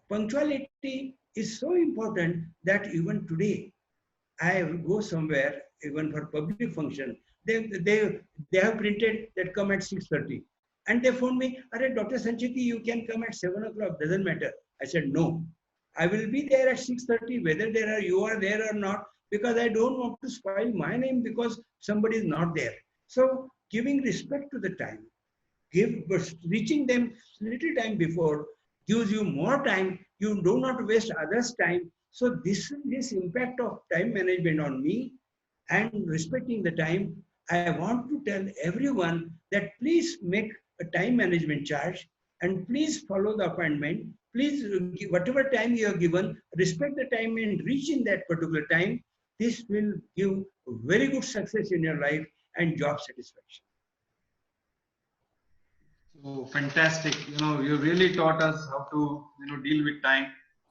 Punctuality is so important that even today, I go somewhere, even for public function, they have printed that come at 6:30. And they phoned me, Dr. Sancheti, you can come at 7 o'clock, doesn't matter. I said, no, I will be there at 6:30, whether you are there or not, because I don't want to spoil my name because somebody is not there. So giving respect to the time, reaching them little time before gives you more time. You do not waste others' time. So this impact of time management on me and respecting the time, I want to tell everyone that please make a time management charge and please follow the appointment. Please, whatever time you have given, respect the time and reach in that particular time. This will give very good success in your life and job satisfaction. So fantastic. You really taught us how to, deal with time.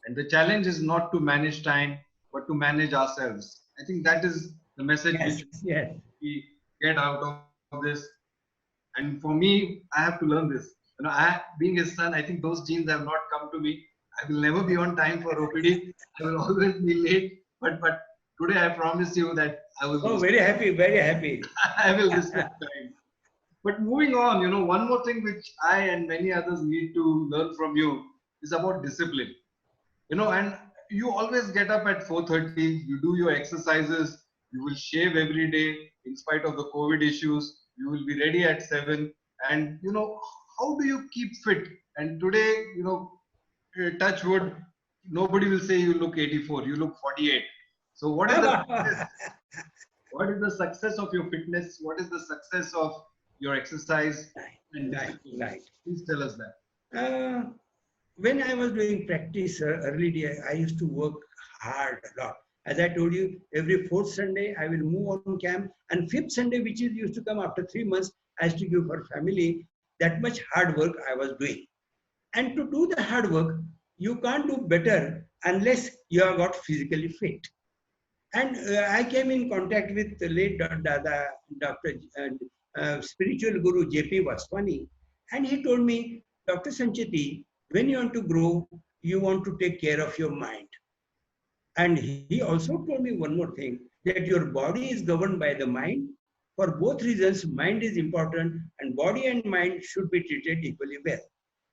And the challenge is not to manage time, but to manage ourselves. I think that is the message which we get out of this. And for me, I have to learn this. Being his son, I think those genes have not come to me. I will never be on time for OPD. I will always be late. But today I promise you that I will. Oh, very happy, very happy. I will respect time. But moving on, one more thing which I and many others need to learn from you is about discipline. And you always get up at 4:30, you do your exercises, you will shave every day in spite of the COVID issues, you will be ready at 7. And, how do you keep fit? And today, touch wood, nobody will say you look 84, you look 48. So what is the success? What is the success of your fitness? What is the success of your exercise? Right. Please tell us that. When I was doing practice early day, I used to work hard a lot. As I told you, every 4th Sunday, I will move on camp. And 5th Sunday, which is used to come after 3 months, I used to give for family. That much hard work I was doing. And to do the hard work, you can't do better unless you are got physically fit. And I came in contact with the late Dr. Spiritual Guru J.P. Vaswani. And he told me, Dr. Sancheti, when you want to grow, you want to take care of your mind. And he also told me one more thing, that your body is governed by the mind. For both reasons, mind is important and body and mind should be treated equally well.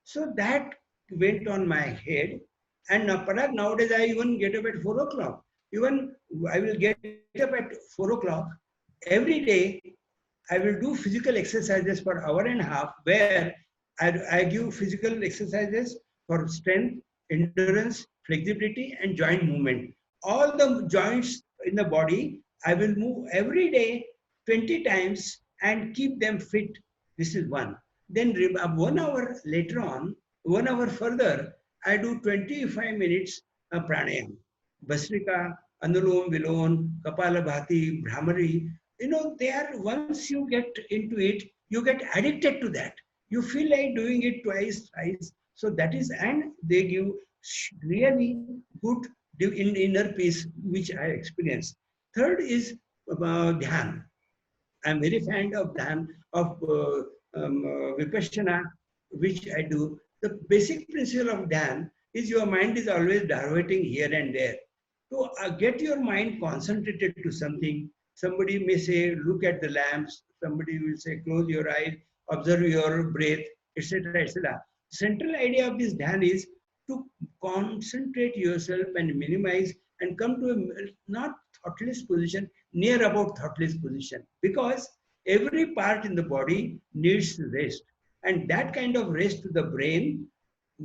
So that went on my head. And Parag, nowadays I even get up at 4 o'clock. Even I will get up at 4 o'clock. Every day I will do physical exercises for an hour and a half, where I give physical exercises for strength, endurance, flexibility, and joint movement. All the joints in the body, I will move every day 20 times and keep them fit. This is one. Then 1 hour later on, 1 hour further, I do 25 minutes pranayam. Bhastrika, Anulom Vilon, Kapalabhati, Brahmari. They are, once you get into it, you get addicted to that. You feel like doing it twice, thrice. So that is, and they give really good inner peace, which I experienced. Third is dhyan. I'm very fond of dhyan, of vipassana, which I do. The basic principle of dhyan is your mind is always diverting here and there. To get your mind concentrated to something, somebody may say, look at the lamps. Somebody will say, close your eyes, observe your breath, etc., etc. Central idea of this dhyan is to concentrate yourself and minimize and come to a not thoughtless position, near about thoughtless position, because every part in the body needs rest, and that kind of rest to the brain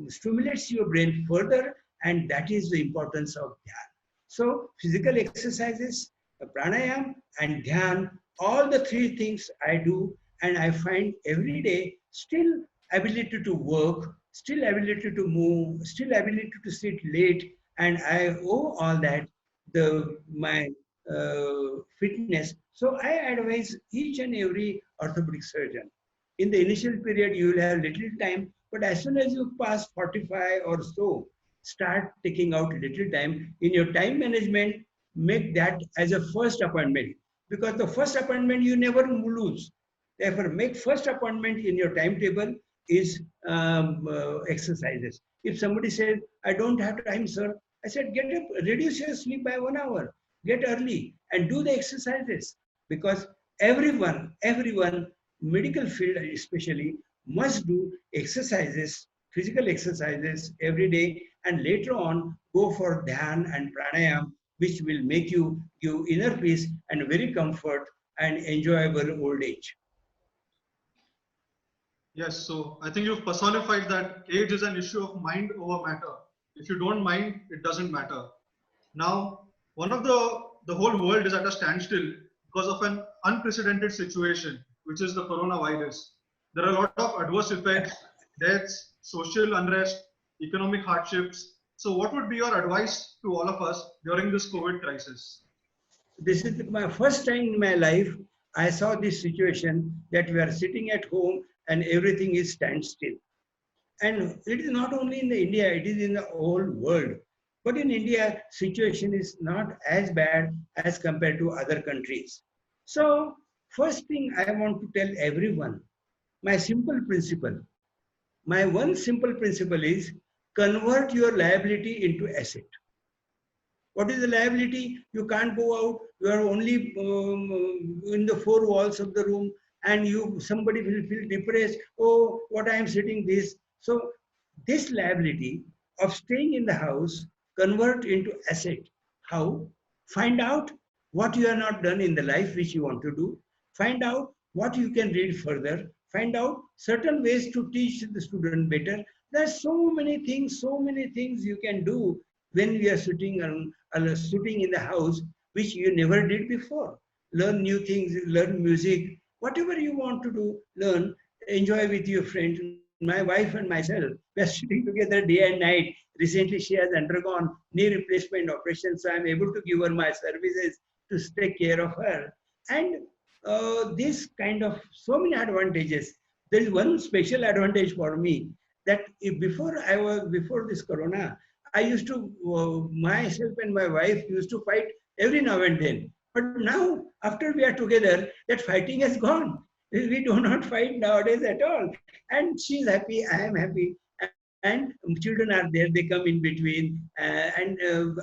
stimulates your brain further, and that is the importance of dhyan. So physical exercises, pranayam and dhyan, all the three things I do, and I find every day still ability to work, still ability to move, still ability to sit late, and I owe all that my fitness. So I advise each and every orthopedic surgeon. In the initial period, you will have little time, but as soon as you pass 45 or so, start taking out little time. In your time management, make that as a first appointment, because the first appointment you never lose. Therefore, make first appointment in your timetable is exercises. If somebody says, I don't have time, sir, I said, get up, reduce your sleep by 1 hour, get early and do the exercises, because everyone, medical field especially, must do exercises, physical exercises every day, and later on go for dhyan and pranayam, which will make you give inner peace and very comfort and enjoyable old age. Yes, so I think you've personified that age is an issue of mind over matter. If you don't mind, it doesn't matter. Now, the whole world is at a standstill because of an unprecedented situation, which is the coronavirus. There are a lot of adverse effects, deaths, social unrest, economic hardships. So what would be your advice to all of us during this COVID crisis? This is my first time in my life I saw this situation, that we are sitting at home and everything is standstill. And it is not only in the India, it is in the whole world. But in India, situation is not as bad as compared to other countries. So first thing I want to tell everyone, my simple principle, my one simple principle is convert your liability into asset. What is the liability? You can't go out. You are only in the four walls of the room, and somebody will feel depressed. Oh, what I am sitting this. So this liability of staying in the house, convert into asset. How? Find out what you have not done in the life which you want to do. Find out what you can read further. Find out certain ways to teach the student better. There are so many things you can do when we are sitting in the house, which you never did before. Learn new things, learn music, whatever you want to do, learn, enjoy with your friends. My wife and myself, we are sitting together day and night. Recently, she has undergone knee replacement operation, so I am able to give her my services to take care of her. And this kind of so many advantages. There is one special advantage for me, that before this corona, I used to, myself and my wife used to fight every now and then. But now, after we are together, that fighting has gone. We do not fight nowadays at all. And she's happy, I am happy. and children are there, they come in between, and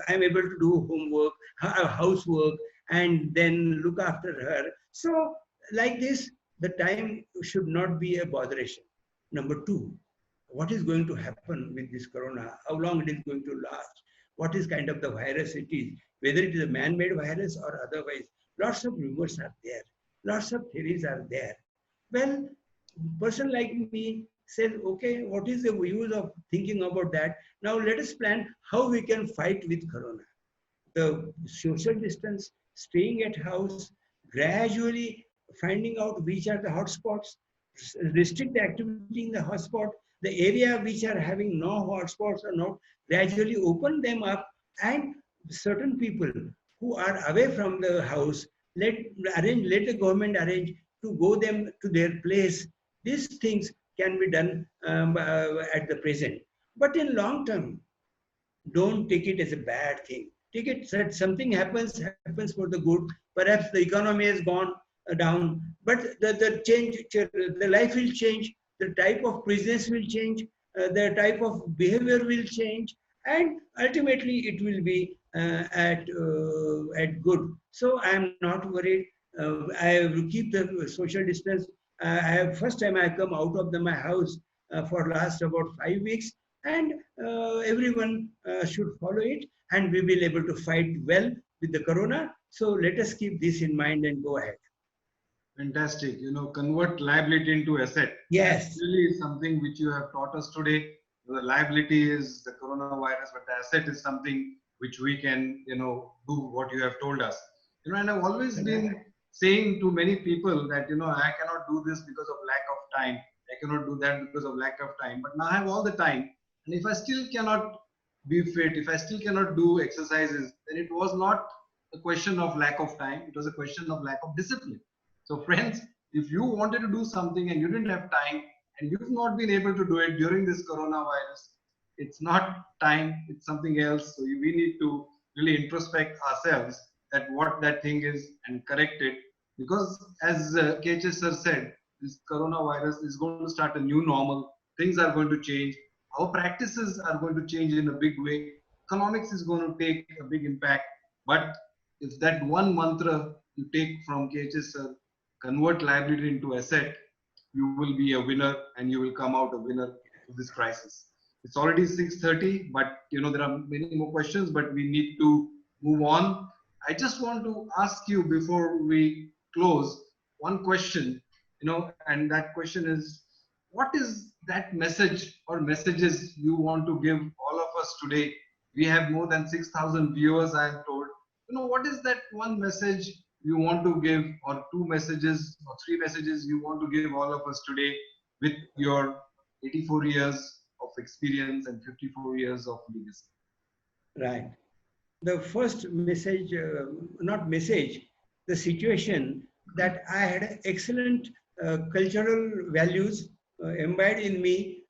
I'm able to do homework, housework, and then look after her. So like this, the time should not be a botheration. Number two, what is going to happen with this corona? How long it is going to last? What is kind of the virus it is? Whether it is a man-made virus or otherwise. Lots of rumors are there. Lots of theories are there. Well, person like me said, okay, what is the use of thinking about that? Now let us plan how we can fight with corona. The social distance, staying at house, gradually finding out which are the hotspots, restrict the activity in the hotspot, the area which are having no hotspots or not, gradually open them up, and certain people who are away from the house, let the government arrange to go them to their place. These things can be done at the present. But in long term, don't take it as a bad thing. Take it that something happens for the good. Perhaps the economy has gone down, but the change, the life will change, the type of business will change, the type of behavior will change, and ultimately it will be at good. So I am not worried. I will keep the social distance. First time I come out of my house for last about 5 weeks, and everyone should follow it, and we will be able to fight well with the corona. So let us keep this in mind and go ahead. Fantastic. Convert liability into asset. Yes. That's really something which you have taught us today. The liability is the coronavirus, but the asset is something which we can, do what you have told us. And I've always been saying to many people that, I cannot do this because of lack of time. I cannot do that because of lack of time. But now I have all the time. And if I still cannot be fit, if I still cannot do exercises, then it was not a question of lack of time. It was a question of lack of discipline. So friends, if you wanted to do something and you didn't have time and you've not been able to do it during this coronavirus, it's not time, it's something else. So we need to really introspect ourselves that what that thing is and correct it. Because as KH sir said, this coronavirus is going to start a new normal. Things are going to change. Our practices are going to change in a big way. Economics is going to take a big impact. But if that one mantra you take from KH sir, convert liability into asset, you will be a winner and you will come out a winner of this crisis. It's already 6:30, but there are many more questions, but we need to move on. I just want to ask you before we close one question, and that question is, what is that message or messages you want to give all of us today? We have more than 6,000 viewers, I am told. What is that one message you want to give, or two messages or three messages you want to give all of us today with your 84 years of experience and 54 years of legacy? Right. The first message, not message, the situation that I had excellent cultural values imbibed in me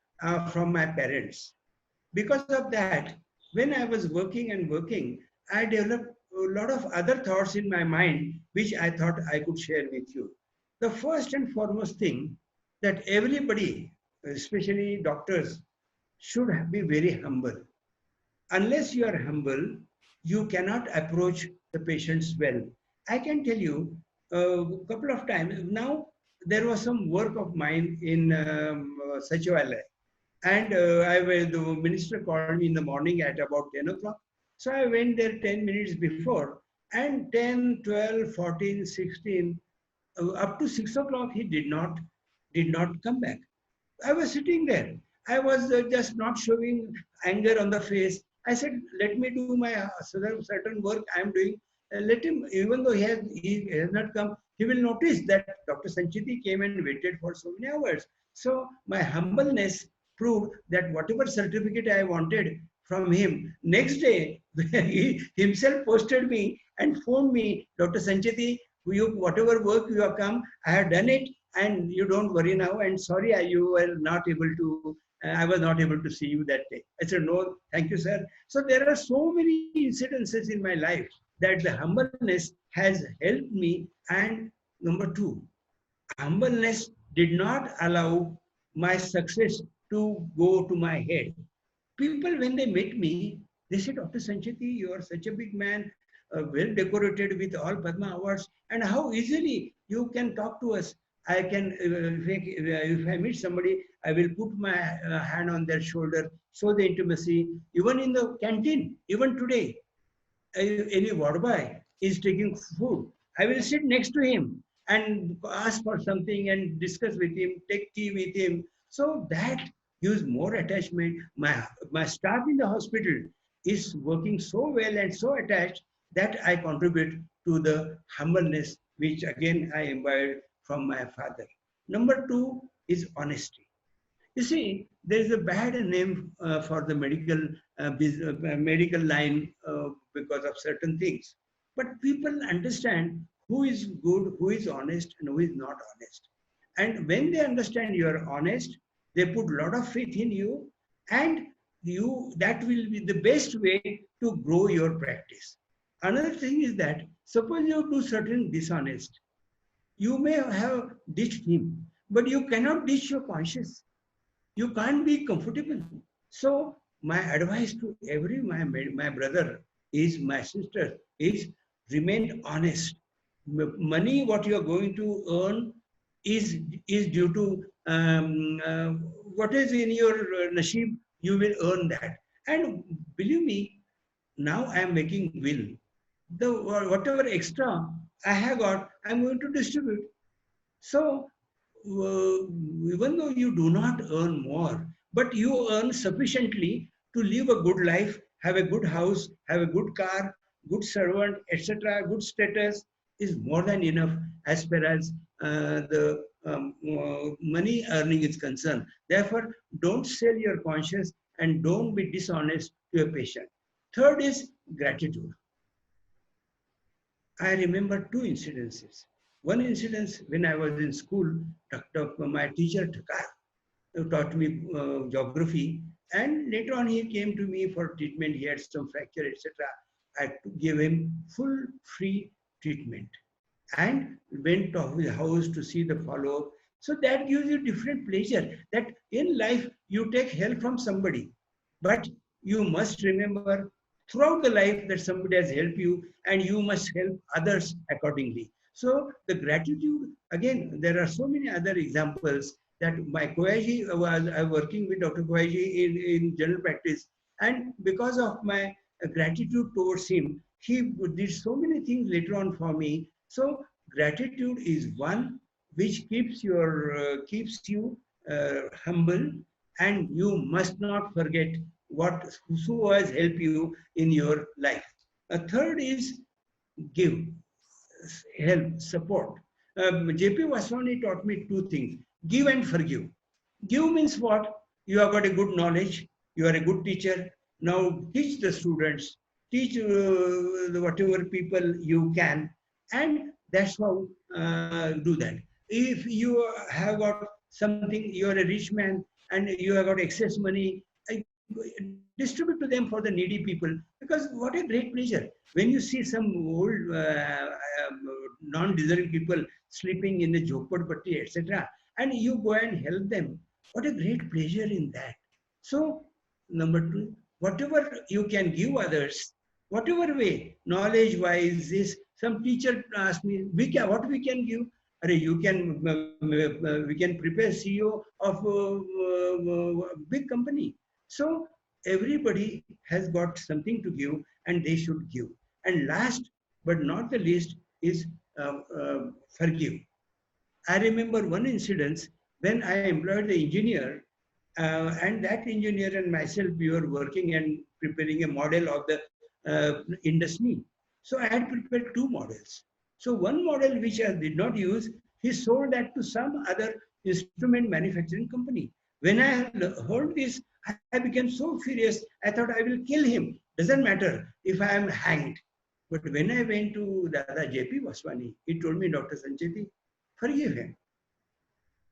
from my parents. Because of that, when I was working, I developed a lot of other thoughts in my mind, which I thought I could share with you. The first and foremost thing that everybody, especially doctors, should be very humble. Unless you are humble, you cannot approach the patients well. I can tell you a couple of times. Now, there was some work of mine in Sachivalaya, and the minister called me in the morning at about 10 o'clock. So I went there 10 minutes before, and 10, 12, 14, 16, up to 6 o'clock, he did not come back. I was sitting there. I was just not showing anger on the face. I said, let me do my certain work I am doing. Let him, even though he has not come, he will notice that Dr. Sancheti came and waited for so many hours. So my humbleness proved that whatever certificate I wanted from him, next day, he himself posted me and phoned me, Dr. Sancheti, whatever work you have come, I have done it, and you don't worry now, and sorry you were not able to, I was not able to see you that day. I said, no, thank you, sir. So there are so many incidences in my life that the humbleness has helped me. And number two, humbleness did not allow my success to go to my head. People, when they met me, they said, Dr. Sancheti, you are such a big man, well decorated with all Padma awards, and how easily you can talk to us. I can, if I meet somebody, I will put my hand on their shoulder, show the intimacy. Even in the canteen, even today, any ward boy is taking food, I will sit next to him and ask for something and discuss with him, take tea with him. So that gives more attachment. My staff in the hospital is working so well and so attached that I contribute to the humbleness which again I imbibed from my father. Number two is honesty. You see, there is a bad name for the medical line because of certain things. But people understand who is good, who is honest, and who is not honest. And when they understand you are honest, they put a lot of faith in you, and that will be the best way to grow your practice. Another thing is that suppose you do certain dishonest, you may have ditched him, but you cannot ditch your conscience. You can't be comfortable. So my advice to my brother is, my sister is, remain honest. Money what you are going to earn is due to what is in your nasheeb, you will earn that. And believe me, now I am making will. The whatever extra I have got, I am going to distribute. So even though you do not earn more, but you earn sufficiently to live a good life, have a good house, have a good car, good servant, etc., good status, is more than enough as far as the money earning is concerned. Therefore, don't sell your conscience and don't be dishonest to a patient. Third is gratitude. I remember two incidences. One incident when I was in school, my teacher taught me geography, and later on he came to me for treatment. He had some fracture, etc. I gave him full free treatment and went to his house to see the follow-up. So that gives you different pleasure, that in life you take help from somebody, but you must remember throughout the life that somebody has helped you, and you must help others accordingly. So the gratitude, again, there are so many other examples that my Koyaji was working with Dr. Koyaji in general practice, and because of my gratitude towards him, he did so many things later on for me. So gratitude is one which keeps you humble, and you must not forget who has helped you in your life. A third is give, help, support. J.P. Vaswani taught me two things: give and forgive. Give means what? You have got a good knowledge, you are a good teacher. Now teach the students, teach whatever people you can, and that's how do that. If you have got something, you are a rich man and you have got excess money, distribute to them for the needy people, because what a great pleasure when you see some old non-deserving people sleeping in the jhoppadpatti, etc., and you go and help them. What a great pleasure in that. So number two, whatever you can give others, whatever way, knowledge wise, this some teacher asked me, what we can give. You can we can prepare CEO of a big company. So everybody has got something to give, and they should give. And last but not the least is forgive. I remember one incident when I employed the engineer, and that engineer and myself, we were working and preparing a model of the INDUS knee. So I had prepared two models. So one model which I did not use, he sold that to some other instrument manufacturing company. When I heard this, I became so furious. I thought I will kill him. Doesn't matter if I am hanged. But when I went to Dada J.P. Vaswani, he told me, Dr. Sancheti, forgive him.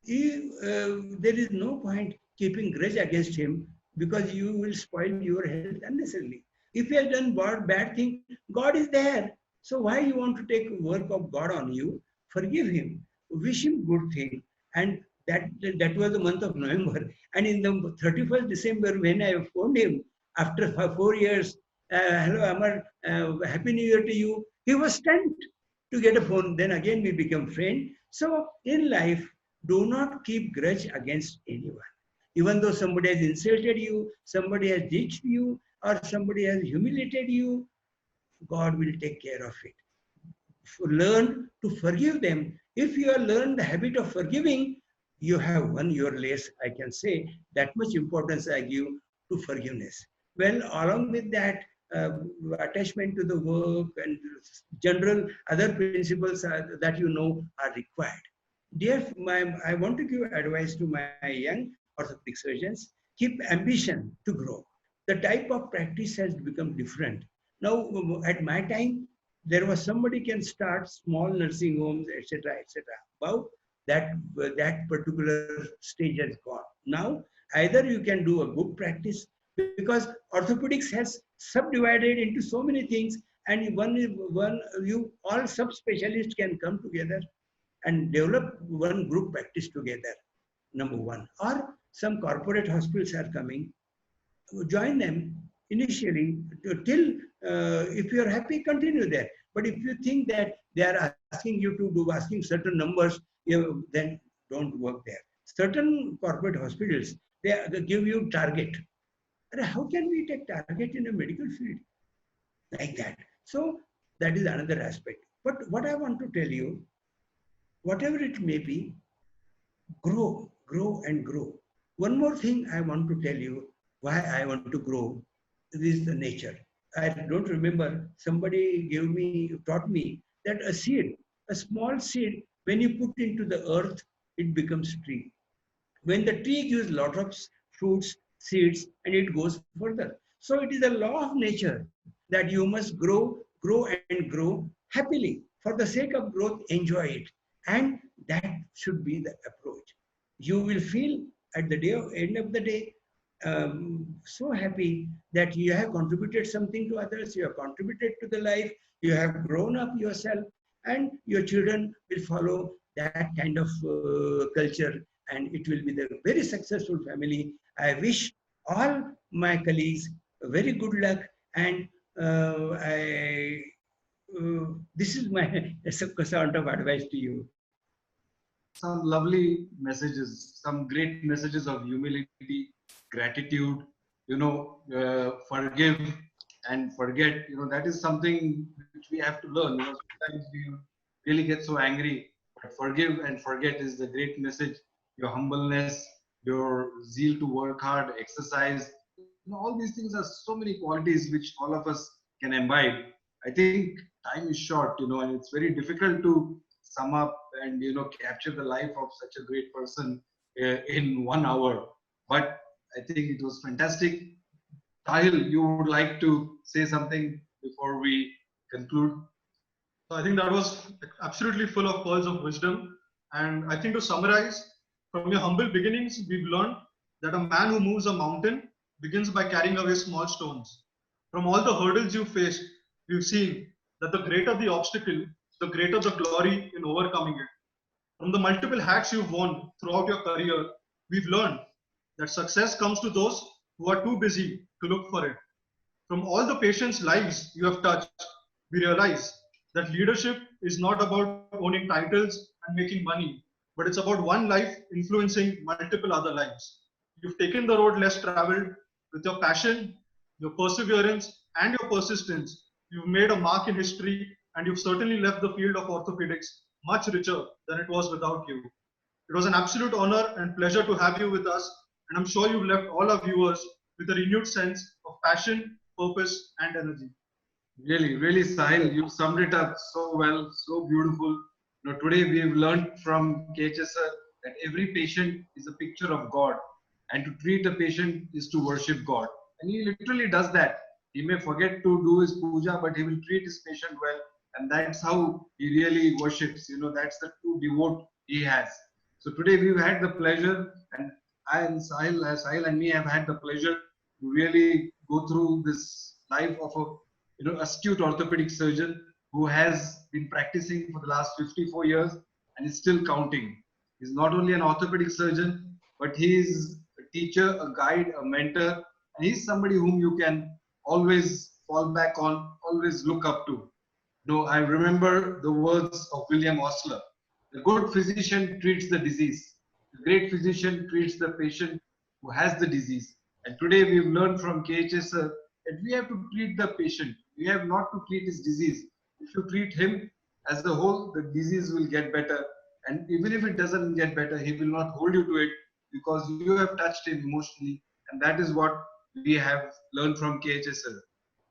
There is no point keeping grudge against him, because you will spoil your health unnecessarily. If he has done bad thing, God is there. So why you want to take work of God on you? Forgive him, wish him good thing, and That was the month of November. And in the 31st December, when I phoned him after 4 years, hello Amar, Happy New Year to you, he was stunned to get a phone. Then again we become friends. So in life, do not keep grudge against anyone. Even though somebody has insulted you, somebody has ditched you, or somebody has humiliated you, God will take care of it. Learn to forgive them. If you have learned the habit of forgiving, you have won your race. I can say that much importance I give to forgiveness. Well, along with that, attachment to the work and general other principles that you know are required. Dear, I want to give advice to my young orthopedic surgeons. Keep ambition to grow. The type of practice has become different. Now, at my time, there was somebody can start small nursing homes, etc., etc. About that particular stage has gone. Now, either you can do a good practice because orthopedics has subdivided into so many things, and you all subspecialists can come together and develop one group practice together. Number one, or some corporate hospitals are coming. Join them initially till if you are happy, continue there. But if you think that they are asking you to do asking certain numbers, then don't work there. Certain corporate hospitals, they give you target. How can we take target in a medical field like that? So that is another aspect. But what I want to tell you, whatever it may be, grow, grow and grow. One more thing I want to tell you why I want to grow is the nature. I don't remember, somebody taught me that a seed, a small seed, when you put into the earth, it becomes tree. When the tree gives lot of fruits, seeds, and it goes further. So it is a law of nature that you must grow, grow and grow happily. For the sake of growth, enjoy it. And that should be the approach. You will feel at the end of the day, so happy that you have contributed something to others, you have contributed to the life, you have grown up yourself, and your children will follow that kind of culture, and it will be the very successful family. I wish all my colleagues very good luck, and this is my sort of advice to you. Some lovely messages, some great messages of humility, gratitude, forgive and forget. That is something which we have to learn. Sometimes we really get so angry, but forgive and forget is the great message. Your humbleness, your zeal to work hard, exercise, all these things are so many qualities which all of us can imbibe. I think time is short, and it's very difficult to sum up and capture the life of such a great person in 1 hour. But I think it was fantastic. Sahil, you would like to say something before we conclude? So I think that was absolutely full of pearls of wisdom. And I think to summarize, from your humble beginnings, we've learned that a man who moves a mountain begins by carrying away small stones. From all the hurdles you faced, we've seen that the greater the obstacle, the greater the glory in overcoming it. From the multiple hats you've worn throughout your career, we've learned that success comes to those who are too busy to look for it. From all the patients' lives you have touched, we realize that leadership is not about owning titles and making money, but it's about one life influencing multiple other lives. You've taken the road less traveled. With your passion, your perseverance, and your persistence, you've made a mark in history, and you've certainly left the field of orthopedics much richer than it was without you. It was an absolute honor and pleasure to have you with us, and I'm sure you've left all our viewers with a renewed sense of passion, purpose, and energy. Really, really, Sahil, you summed it up so well, so beautiful. Today we've learned from KHS that every patient is a picture of God, and to treat a patient is to worship God. And he literally does that. He may forget to do his puja, but he will treat his patient well, and that's how he really worships. That's the true devote he has. So today we've had the pleasure, and I and Sahil and me have had the pleasure to really go through this life of a astute orthopedic surgeon who has been practicing for the last 54 years and is still counting. He's not only an orthopedic surgeon, but he is a teacher, a guide, a mentor, and he's somebody whom you can always fall back on, always look up to. No, I remember the words of William Osler. The good physician treats the disease. The great physician treats the patient who has the disease. And today we've learned from KHS that we have to treat the patient. We have not to treat his disease. If you treat him as a whole, the disease will get better. And even if it doesn't get better, he will not hold you to it because you have touched him emotionally. And that is what we have learned from KHS.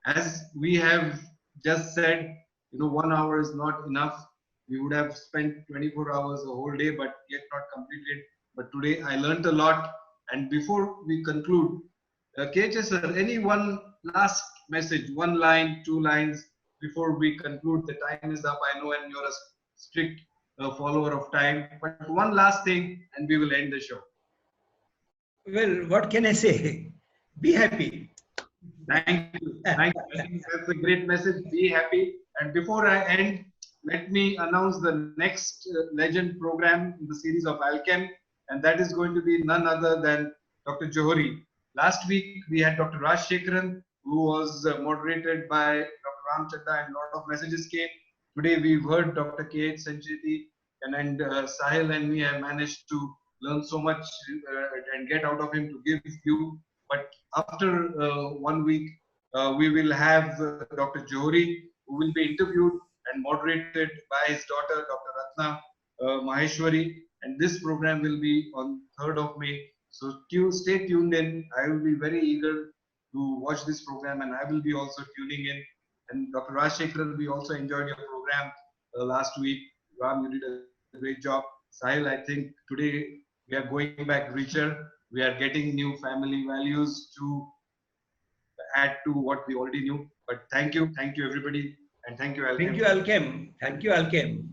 As we have just said, 1 hour is not enough. We would have spent 24 hours a whole day, but yet not completed. But today I learned a lot. And before we conclude, KHS sir, any one last message, 1 line, 2 lines before we conclude? The time is up, I know, and you're a strict follower of time. But one last thing, and we will end the show. Well, what can I say? Be happy. Thank you. Thank you. I think that's a great message. Be happy. And before I end, let me announce the next legend program in the series of Alchem, and that is going to be none other than Dr. Johari. Last week we had Dr. Raj Shekharan, who was moderated by Dr. Ram Chadda, and a lot of messages came. Today we've heard Dr. K.H. Sancheti, and Sahil and me have managed to learn so much and get out of him to give you. But after 1 week, we will have Dr. Johari, who will be interviewed and moderated by his daughter, Dr. Ratna Maheshwari. And this program will be on 3rd of May. So stay tuned in. I will be very eager to watch this program, and I will be also tuning in. And Dr. Raj Shekharan, we also enjoyed your program last week. Ram, you did a great job. Sahil, I think today we are going back richer. We are getting new family values to add to what we already knew. But thank you everybody, and thank you Alchem. Thank you Alchem. Thank you Alchem.